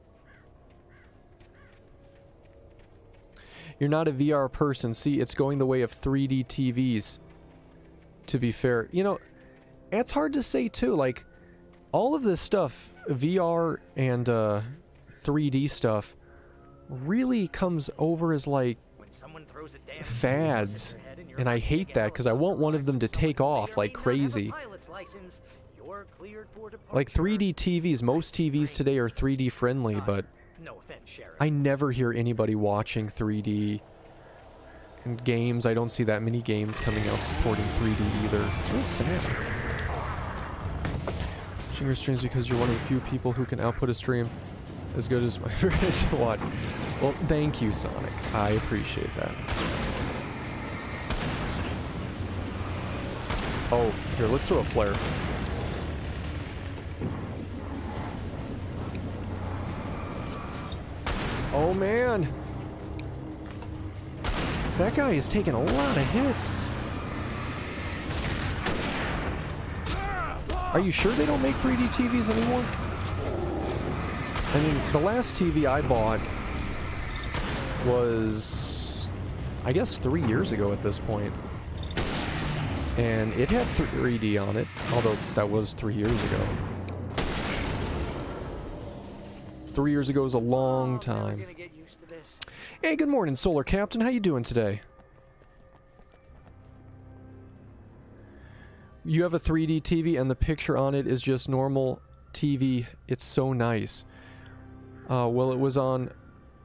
[SPEAKER 1] You're not a VR person. See, it's going the way of 3D TVs. To be fair. You know, it's hard to say too. Like, all of this stuff, VR and 3D stuff, really comes over as like fads. And I hate that because I want one of them to take off like crazy. Like 3D TVs, most TVs today are 3D friendly, but I never hear anybody watching 3D in games. I don't see that many games coming out supporting 3D either. It's really sad. Watching your streams because you're one of the few people who can output a stream as good as my friends to watch. Well, thank you, Sonic. I appreciate that. Oh, here, let's throw a flare. Oh man! That guy is taking a lot of hits. Are you sure they don't make 3D TVs anymore? I mean, the last TV I bought was, I guess, 3 years ago at this point. And it had 3D on it, although that was 3 years ago. 3 years ago is a long time. Hey, good morning, Solar Captain. How you doing today? You have a 3D TV and the picture on it is just normal TV. It's so nice. Well, it was on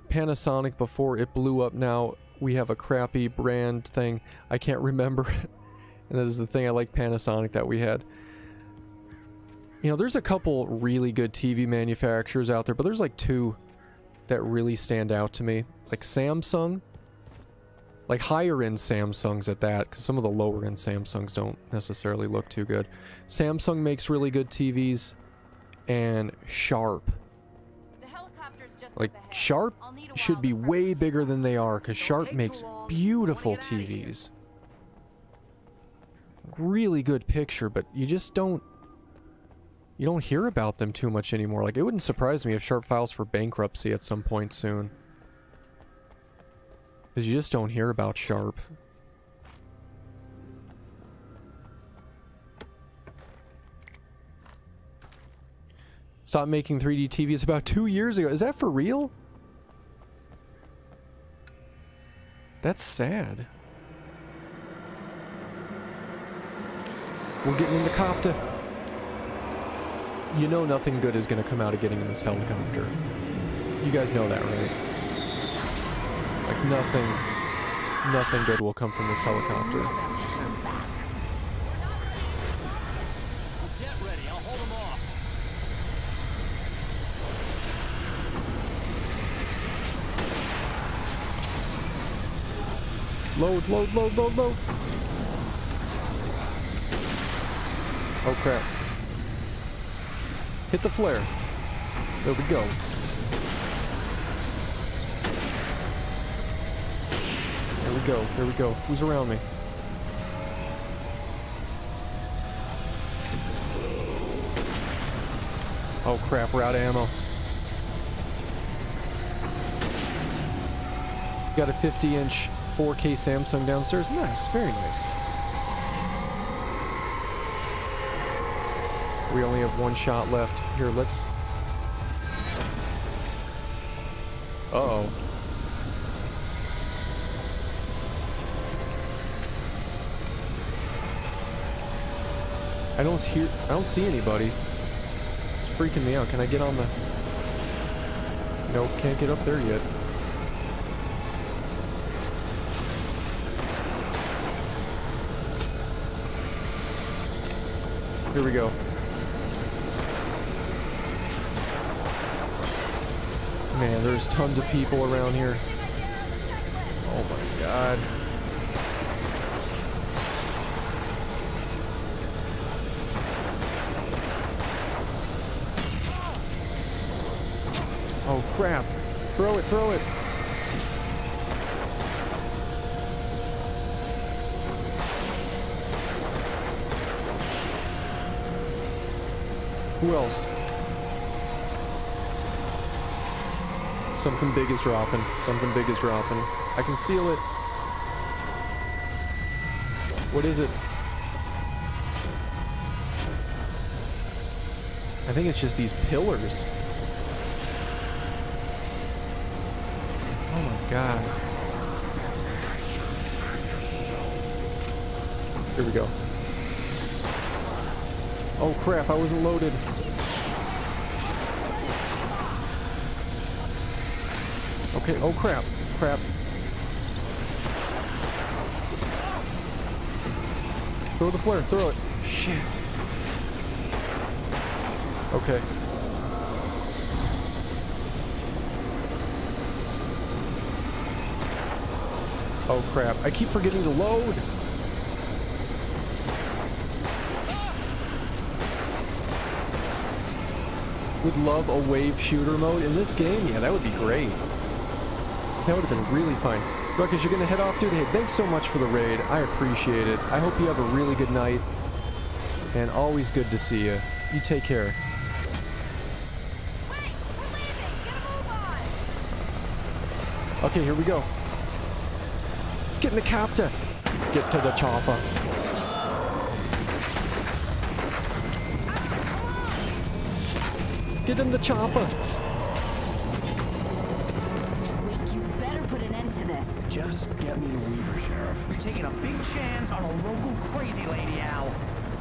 [SPEAKER 1] Panasonic before it blew up. Now we have a crappy brand thing. I can't remember. And that is the thing I like Panasonic that we had. You know, there's a couple really good TV manufacturers out there, but there's like two that really stand out to me. Like Samsung. Like higher end Samsungs at that, because some of the lower end Samsungs don't necessarily look too good. Samsung makes really good TVs. And Sharp. Like, Sharp should be way bigger than they are, because Sharp makes beautiful TVs. Really good picture, but you just don't... You don't hear about them too much anymore. Like, it wouldn't surprise me if Sharp files for bankruptcy at some point soon. Because you just don't hear about Sharp. Stopped making 3D TVs about 2 years ago. Is that for real? That's sad. We're getting in the copter. You know nothing good is going to come out of getting in this helicopter. You guys know that, right? Like nothing good will come from this helicopter.
[SPEAKER 15] Get ready, I'll hold them off.
[SPEAKER 1] Load, load, load, load, load. Oh crap. Hit the flare. There we go. There we go. There we go. Who's around me? Oh crap, we're out of ammo. Got a 50-inch 4K Samsung downstairs. Nice, very nice. We only have one shot left. Here, let's... Uh-oh. I don't see anybody. It's freaking me out. Can I get on the... Nope, can't get up there yet. Here we go. Man, there's tons of people around here. Oh my god. Oh crap. Throw it, throw it. Who else? Something big is dropping. Something big is dropping. I can feel it. What is it? I think it's just these pillars. Oh my god. Here we go. Oh crap, I wasn't loaded. Okay, oh crap, crap. Throw the flare, throw it. Shit. Okay. Oh crap, I keep forgetting to load. Would love a wave shooter mode in this game. Yeah, that would be great. That would have been really fun. Ruckus, you're gonna head off, dude? Hey, thanks so much for the raid. I appreciate it. I hope you have a really good night. And always good to see you. You take care. Okay, here we go. Let's get in the copter. Get to the chopper. Get in the chopper.
[SPEAKER 18] You better put an end to this.
[SPEAKER 2] Just get me a Weaver, Sheriff.
[SPEAKER 19] You're taking a big chance on a local crazy lady owl.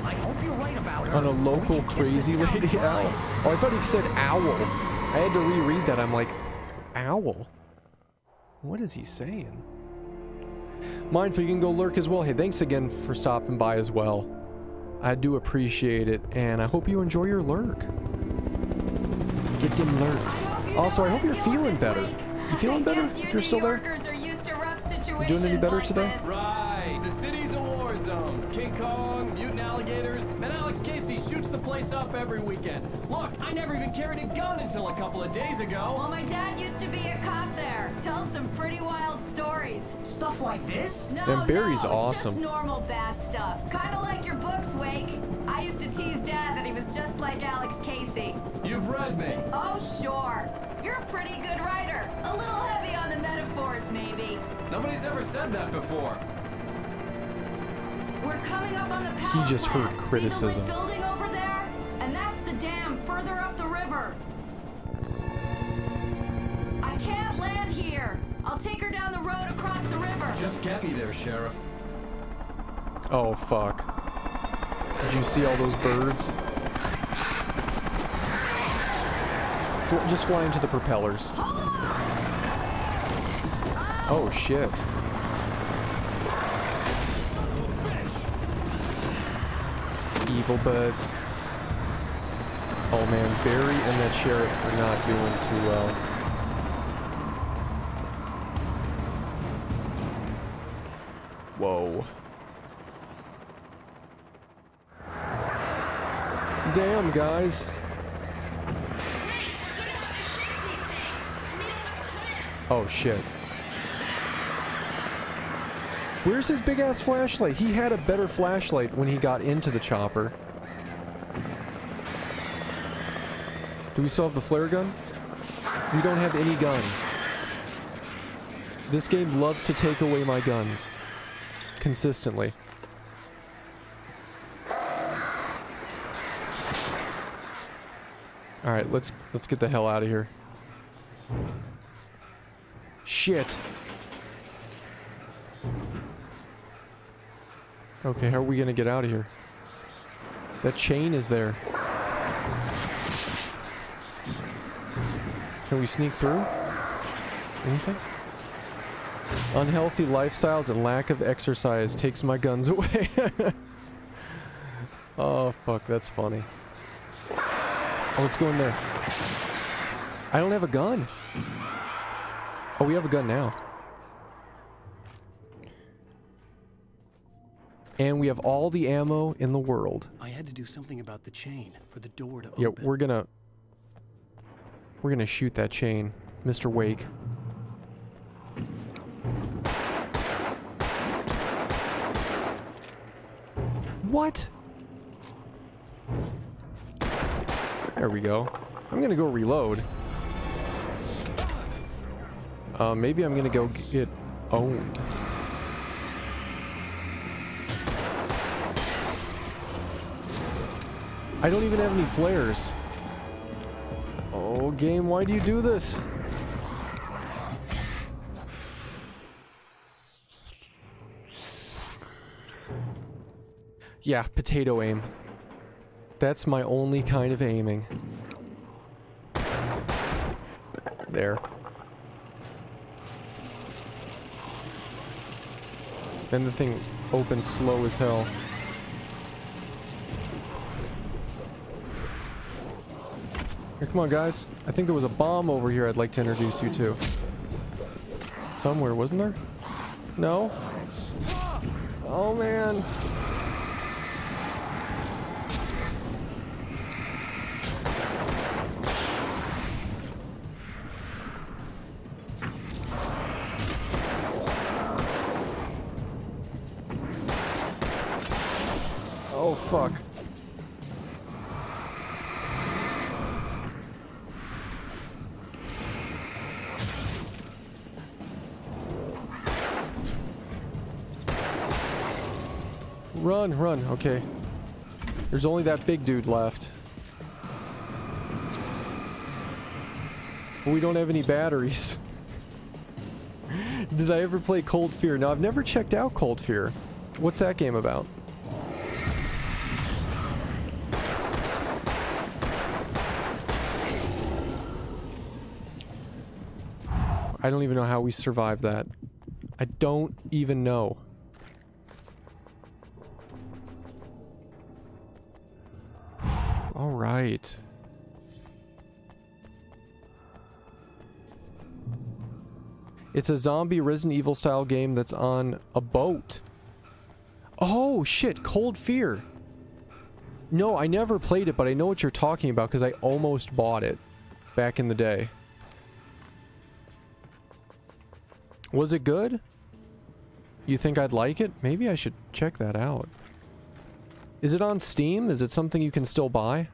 [SPEAKER 19] I hope you're right about her.
[SPEAKER 1] On a local crazy lady owl? Oh, I thought he said owl. I had to reread that. I'm like, owl? What is he saying? Mindful, you can go lurk as well. Hey, thanks again for stopping by as well. I do appreciate it, and I hope you enjoy your lurk. Get them lurks. Also, I hope you're feeling better. You feeling better if you're still there? You doing any better today?
[SPEAKER 15] Right, the city's a war zone. King Kong, mutant alligators, and Alex Casey shoots the place up every weekend. Look, I never even carried a gun until a couple of days ago.
[SPEAKER 14] Well, my dad used to be a cop there. Tells some pretty wild stories.
[SPEAKER 19] Stuff like this?
[SPEAKER 14] No,
[SPEAKER 1] And Barry's
[SPEAKER 14] no,
[SPEAKER 1] awesome.
[SPEAKER 14] Just normal bad stuff. Kind of like your books, Wake. I used to tease Dad that he was just like Alex Casey.
[SPEAKER 15] You've read me.
[SPEAKER 14] Oh, sure. You're a pretty good writer. A little heavy on the metaphors, maybe.
[SPEAKER 15] Nobody's ever said that before.
[SPEAKER 14] We're coming up on the power
[SPEAKER 1] He just heard
[SPEAKER 14] plant.
[SPEAKER 1] criticism.
[SPEAKER 14] See the lit building over there? And that's the dam further up the river. I can't land here. I'll take her down the road across the river.
[SPEAKER 15] Just get me there, Sheriff.
[SPEAKER 1] Oh, fuck. Did you see all those birds? Just fly into the propellers. Oh, shit. Evil birds. Oh man, Barry and that sheriff are not doing too well. Whoa. Damn, guys. Oh, shit. Where's his big-ass flashlight? He had a better flashlight when he got into the chopper. Do we still have the flare gun? We don't have any guns. This game loves to take away my guns. Consistently. Alright, let's get the hell out of here. Shit. Okay, how are we gonna get out of here? That chain is there. Can we sneak through? Anything? Unhealthy lifestyles and lack of exercise takes my guns away. Oh, fuck, that's funny. Oh, let's go in there. I don't have a gun. Oh, we have a gun now. And we have all the ammo in the world.
[SPEAKER 2] I had to do something about the chain for the door to open.
[SPEAKER 1] Yeah, we're gonna shoot that chain, Mr. Wake. What? There we go. I'm gonna go reload. Maybe I'm gonna go get owned. I don't even have any flares. Oh, game, why do you do this? Yeah, potato aim. That's my only kind of aiming. There. Then the thing opens slow as hell. Here, come on, guys. I think there was a bomb over here I'd like to introduce you to. Somewhere, wasn't there? No? Oh, man. Oh, fuck. Run, run, okay. There's only that big dude left. We don't have any batteries. Did I ever play Cold Fear? No, I've never checked out Cold Fear. What's that game about? I don't even know how we survived that. I don't even know. All right. It's a zombie Resident Evil style game that's on a boat. Oh shit, Cold Fear. No, I never played it, but I know what you're talking about because I almost bought it back in the day. Was it good? You think I'd like it? Maybe I should check that out. Is it on Steam? Is it something you can still buy?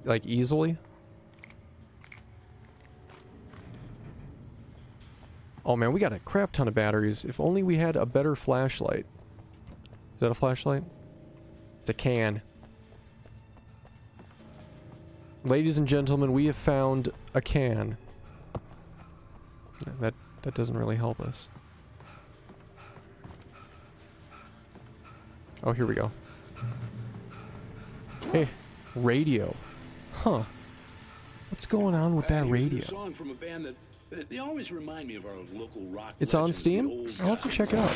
[SPEAKER 1] Like, easily? Oh man, we got a crap ton of batteries. If only we had a better flashlight. Is that a flashlight? It's a can. Ladies and gentlemen, we have found a can. That doesn't really help us. Oh, here we go. Hey, radio. Huh. What's going on with that radio?
[SPEAKER 5] A song from a band that they always remind me of our local rock.
[SPEAKER 1] It's on Steam? I'll have to check it out.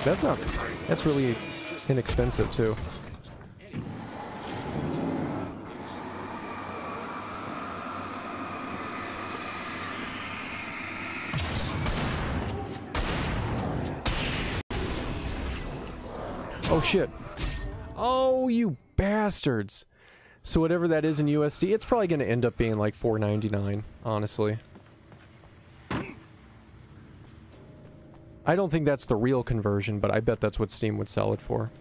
[SPEAKER 1] That's really inexpensive too. Oh, shit. Oh, you bastards. So whatever that is in USD, it's probably going to end up being like $4.99, honestly. I don't think that's the real conversion, but I bet that's what Steam would sell it for.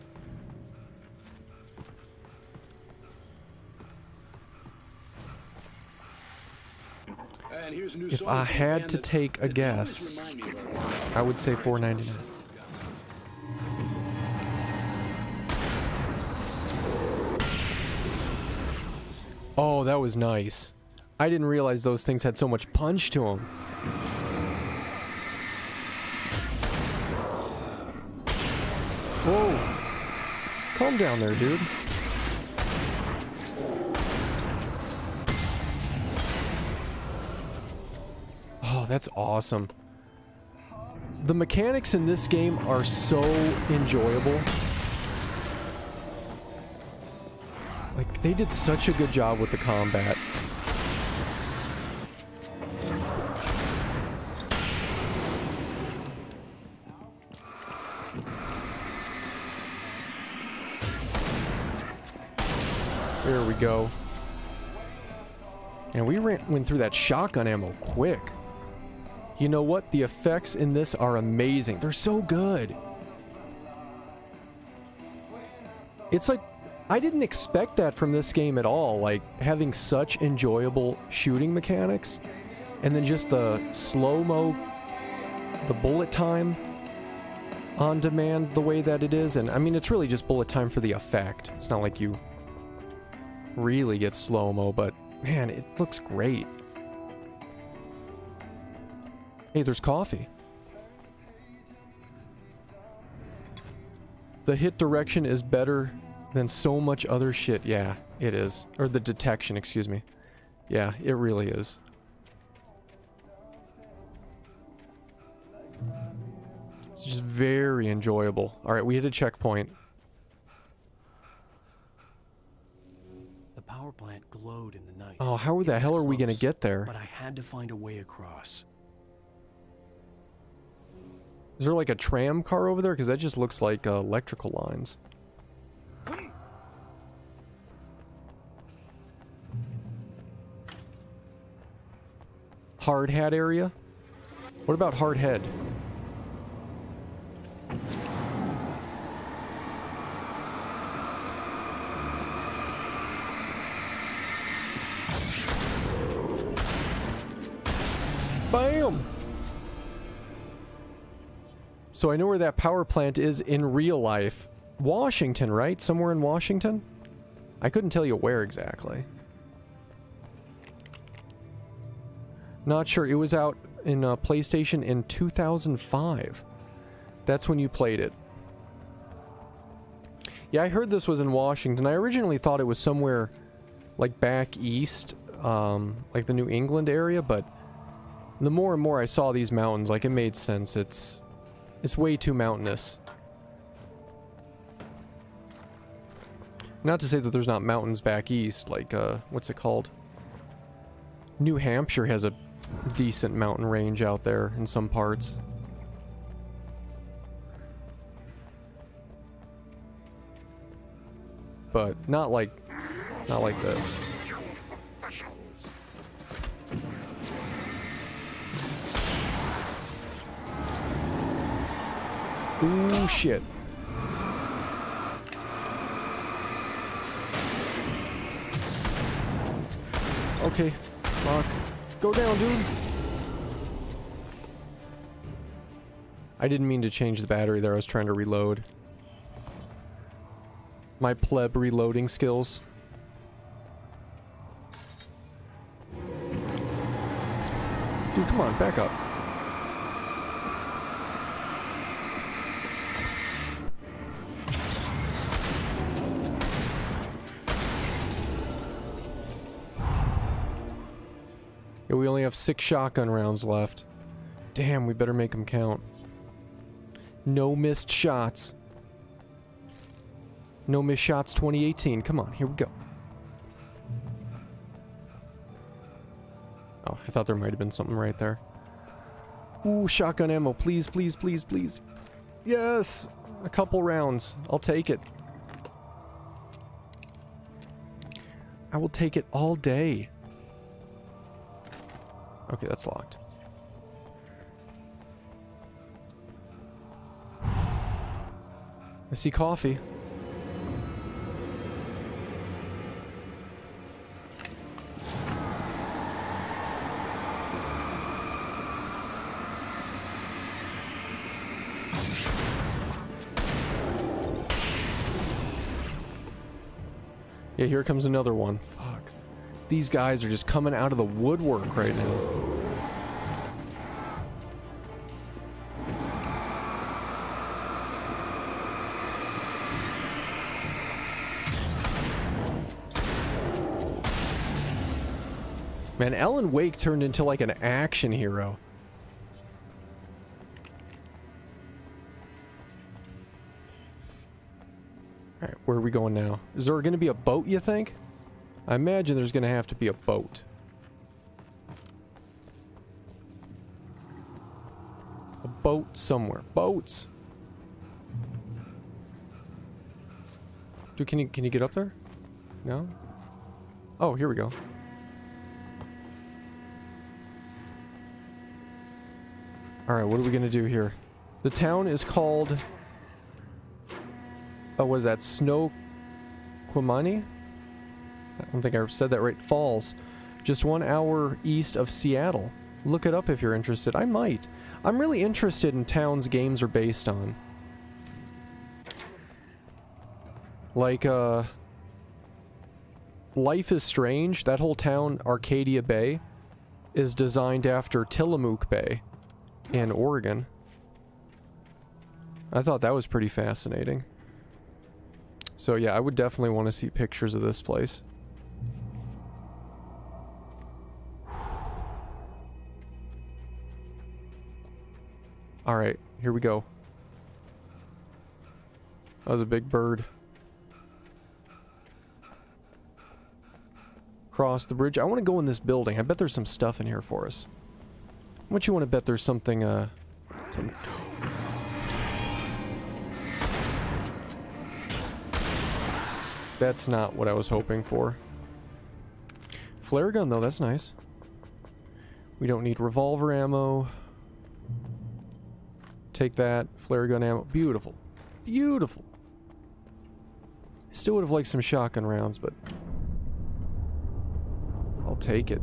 [SPEAKER 1] If I had to take a guess, I would say $4.99. Oh, that was nice. I didn't realize those things had so much punch to them. Whoa. Calm down there, dude. Oh, that's awesome. The mechanics in this game are so enjoyable. Like, they did such a good job with the combat. There we go. And we went through that shotgun ammo quick. You know what? The effects in this are amazing. They're so good. It's like, I didn't expect that from this game at all. Like, having such enjoyable shooting mechanics. And then just the slow-mo, the bullet time on demand the way that it is. And I mean, it's really just bullet time for the effect. It's not like you really get slow-mo, but man, it looks great. Hey, there's coffee. The hit direction is better than so much other shit. Yeah, it is. Or the detection, excuse me. Yeah, it really is. It's just very enjoyable. Alright, we hit a checkpoint.
[SPEAKER 2] The power plant glowed in the night.
[SPEAKER 1] Oh, how the hell are we gonna get there?
[SPEAKER 2] But I had to find a way across.
[SPEAKER 1] Is there like a tram car over there? Because that just looks like electrical lines. Hard hat area? What about hard head? Bam! So I know where that power plant is in real life. Washington, right? Somewhere in Washington? I couldn't tell you where exactly. Not sure. It was out in PlayStation in 2005. That's when you played it. Yeah, I heard this was in Washington. I originally thought it was somewhere like back east, like the New England area, but the more and more I saw these mountains, like, it made sense. It's way too mountainous. Not to say that there's not mountains back east, like, what's it called? New Hampshire has a decent mountain range out there in some parts. But not like this. Ooh, shit. Okay, fuck. Go down, dude. I didn't mean to change the battery there. I was trying to reload. My pleb reloading skills. Dude, come on, back up. Yeah, we only have 6 shotgun rounds left. Damn, we better make them count. No missed shots. No missed shots 2018. Come on, here we go. Oh, I thought there might have been something right there. Ooh, shotgun ammo. Please, please, please, please. Yes! A couple rounds. I'll take it. I will take it all day. Okay, that's locked. I see coffee. Yeah, here comes another one. Fuck. These guys are just coming out of the woodwork right now. Man, Alan Wake turned into like an action hero. Alright, where are we going now? Is there going to be a boat, you think? I imagine there's going to have to be a boat. A boat somewhere. Boats! Dude, can you get up there? No? Oh, here we go. Alright, what are we gonna do here? The town is called... Oh, what is that? Snoqualmie? I don't think I said that right. Falls. Just 1 hour east of Seattle. Look it up if you're interested. I might. I'm really interested in towns games are based on. Like, Life is Strange, that whole town, Arcadia Bay, is designed after Tillamook Bay in Oregon. I thought that was pretty fascinating. So yeah, I would definitely want to see pictures of this place. Alright, here we go. That was a big bird. Cross the bridge. I want to go in this building. I bet there's some stuff in here for us. How much you want to bet there's something, That's not what I was hoping for. Flare gun, though, that's nice. We don't need revolver ammo. Take that. Flare gun ammo. Beautiful. Beautiful. Still would have liked some shotgun rounds, but... I'll take it.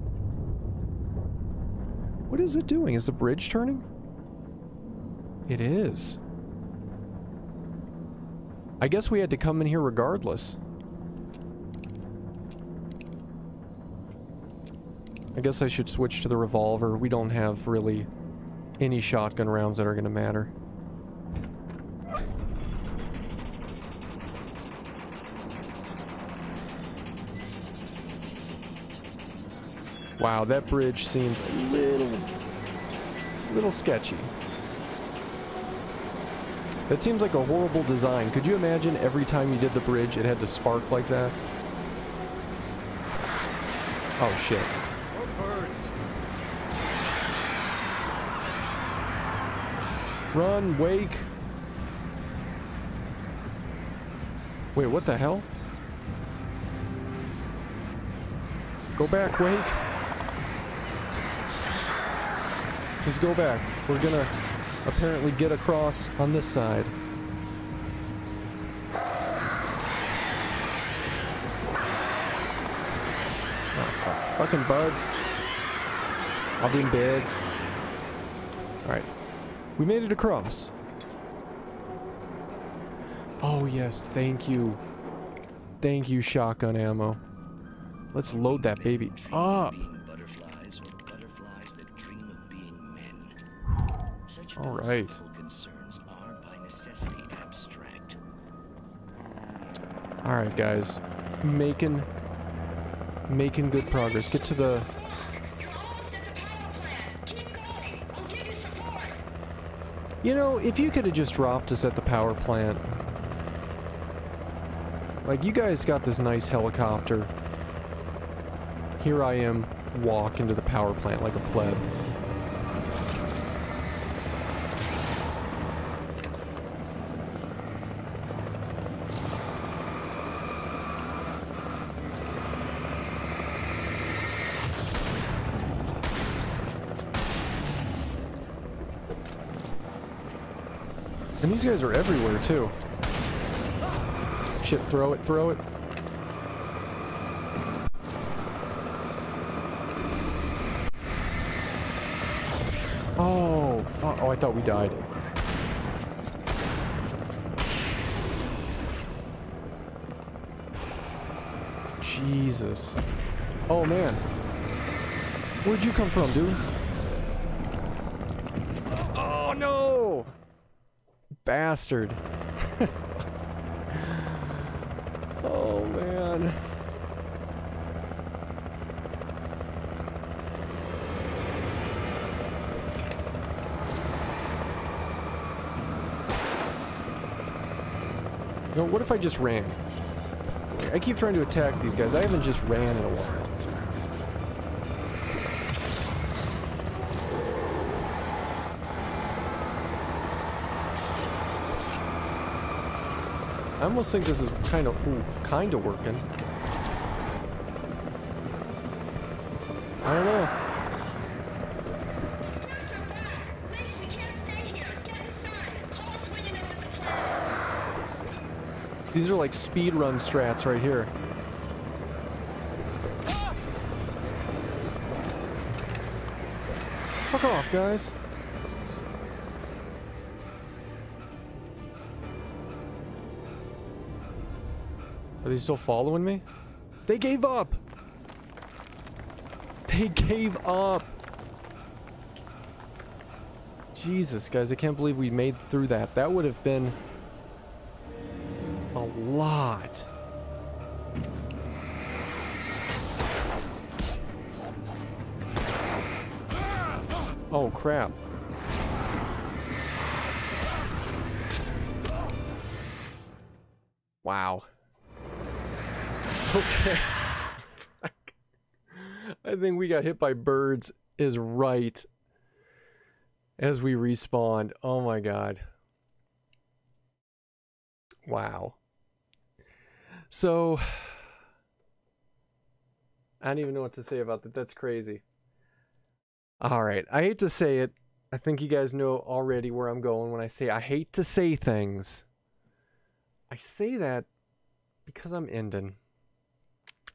[SPEAKER 1] What is it doing? Is the bridge turning? It is. I guess we had to come in here regardless. I guess I should switch to the revolver. We don't have really any shotgun rounds that are going to matter. Wow, that bridge seems a little sketchy. That seems like a horrible design. Could you imagine every time you did the bridge it had to spark like that? Oh shit. Run, Wake. Wait, what the hell? Go back, Wake. Just go back. We're gonna apparently get across on this side. Oh, fuck. Fucking buds. I'll be in beds. Alright. We made it across. Oh yes, thank you. Thank you, shotgun ammo. Let's load that baby up. All right. All right, guys. Making good progress. Get to the... You know, if you could have just dropped us at the power plant. Like, you guys got this nice helicopter. Here I am, walk into the power plant like a pleb. And these guys are everywhere, too. Shit, throw it, throw it. Oh, fuck. Oh, I thought we died. Jesus. Oh, man. Where'd you come from, dude? Oh, no! Bastard. Oh, man. You know, what if I just ran? I keep trying to attack these guys. I haven't just ran in a while. I almost think this is kind of working. I don't know. These are like speedrun strats right here. Fuck off, guys. Are they still following me? They gave up! They gave up! Jesus, guys, I can't believe we made through that. That would have been a lot. Oh, crap. Wow. Okay. I think we got hit by birds is right as we respawned. Oh my god. Wow. So, I don't even know what to say about that. That's crazy. Alright, I hate to say it. I think you guys know already where I'm going when I say I hate to say things. I say that because I'm ending.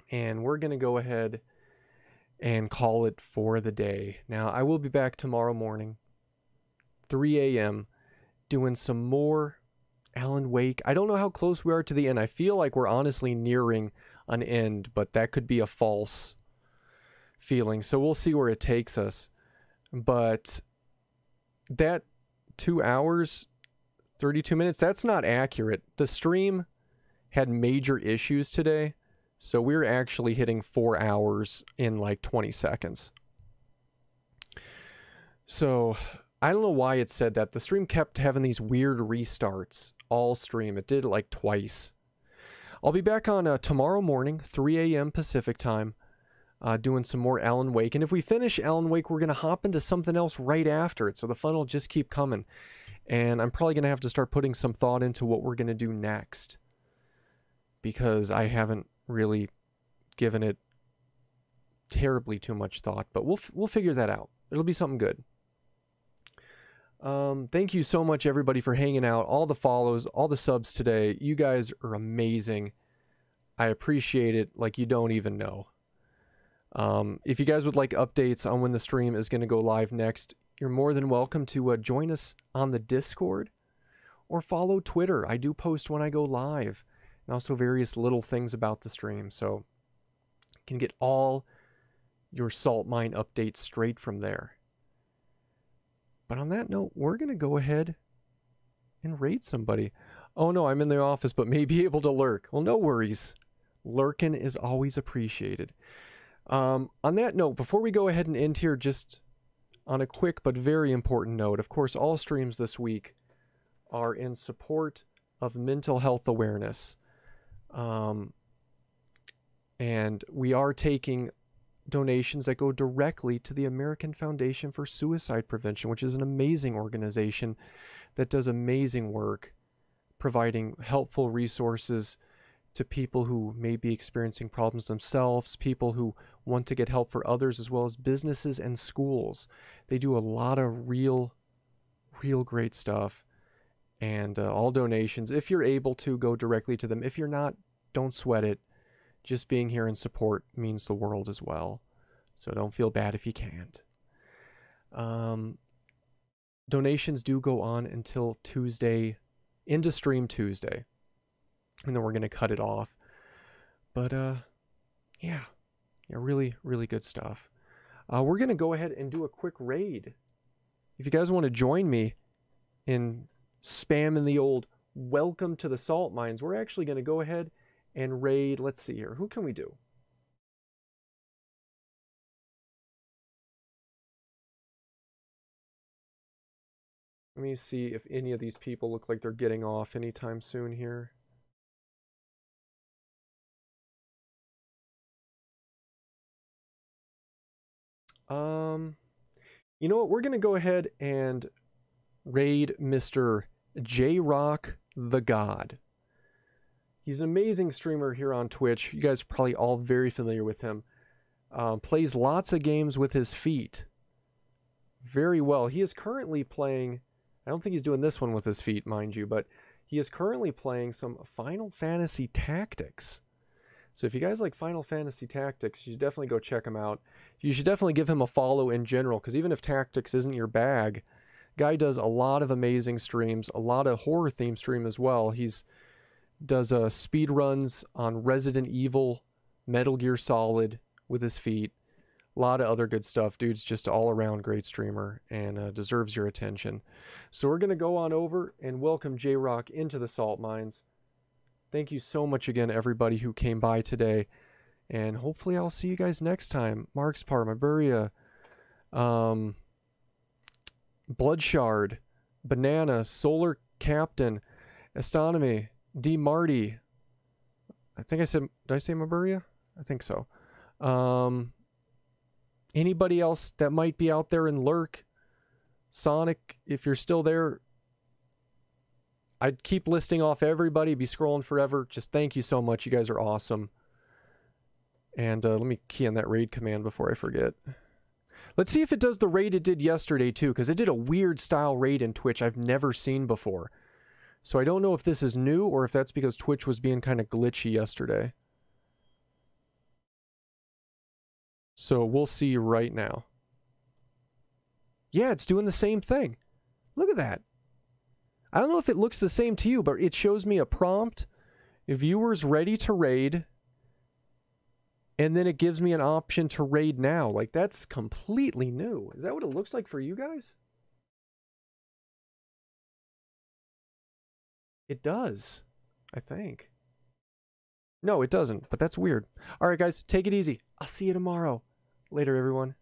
[SPEAKER 1] And we're going to go ahead and call it for the day. Now, I will be back tomorrow morning, 3 a.m., doing some more Alan Wake. I don't know how close we are to the end. I feel like we're honestly nearing an end, but that could be a false feeling. So we'll see where it takes us. But that 2 hours, 32 minutes, that's not accurate. The stream had major issues today. So we're actually hitting 4 hours in like 20 seconds. So I don't know why it said that. The stream kept having these weird restarts all stream. It did it like twice. I'll be back on tomorrow morning, 3 a.m. Pacific time, doing some more Alan Wake. And if we finish Alan Wake, we're going to hop into something else right after it. So the fun will just keep coming. And I'm probably going to have to start putting some thought into what we're going to do next. Because I haven't really given it terribly too much thought, but we'll figure that out. It'll be something good. Thank you so much, everybody, for hanging out. All the follows, all the subs today. You guys are amazing. I appreciate it like you don't even know. If you guys would like updates on when the stream is going to go live next, you're more than welcome to join us on the Discord or follow Twitter. I do post when I go live. And also various little things about the stream, so you can get all your salt mine updates straight from there. But on that note, we're going to go ahead and raid somebody. Oh no, I'm in the office, but may be able to lurk. Well, no worries. Lurking is always appreciated. On that note, before we go ahead and end here, just on a quick but very important note, of course, all streams this week are in support of mental health awareness. And we are taking donations that go directly to the American Foundation for Suicide Prevention, which is an amazing organization that does amazing work providing helpful resources to people who may be experiencing problems themselves, people who want to get help for others, as well as businesses and schools. They do a lot of real great stuff. And all donations, if you're able to, go directly to them. If you're not, don't sweat it. Just being here in support means the world as well. So don't feel bad if you can't. Donations do go on until Tuesday, into stream Tuesday. And then we're going to cut it off. But, yeah, really, really good stuff. We're going to go ahead and do a quick raid. If you guys want to join me in spamming the old welcome to the salt mines, we're actually going to go ahead and raid. Let's see here. Who can we do? Let me see if any of these people look like they're getting off anytime soon here. You know what? We're going to go ahead and raid Mr. J-Rock the God. He's an amazing streamer here on Twitch. You guys are probably all very familiar with him. Plays lots of games with his feet. Very well. He is currently playing... I don't think he's doing this one with his feet, mind you, but he is currently playing some Final Fantasy Tactics. So if you guys like Final Fantasy Tactics, you should definitely go check him out. You should definitely give him a follow in general, because even if Tactics isn't your bag, guy does a lot of amazing streams, a lot of horror theme stream as well. He's does speed runs on Resident Evil, Metal Gear Solid with his feet. A lot of other good stuff. Dude's just all around great streamer and deserves your attention. So we're going to go on over and welcome J-Rock into the salt mines. Thank you so much again, everybody who came by today. And hopefully I'll see you guys next time. Mark's Part, Maburia, Bloodshard, Banana, Solar Captain, Astronomy, D. Marty. I think I said, did I say Maburia? I think so. Anybody else that might be out there in Lurk? Sonic, if you're still there, I'd keep listing off everybody, be scrolling forever. Just thank you so much. You guys are awesome. And let me key on that raid command before I forget. Let's see if it does the raid it did yesterday too, because it did a weird style raid in Twitch I've never seen before. So I don't know if this is new or if that's because Twitch was being kind of glitchy yesterday. So we'll see right now. Yeah, it's doing the same thing. Look at that. I don't know if it looks the same to you, but it shows me a prompt, viewers ready to raid, and then it gives me an option to raid now. Like, that's completely new. Is that what it looks like for you guys? It does, I think. No, it doesn't, but that's weird. All right, guys, take it easy. I'll see you tomorrow. Later, everyone.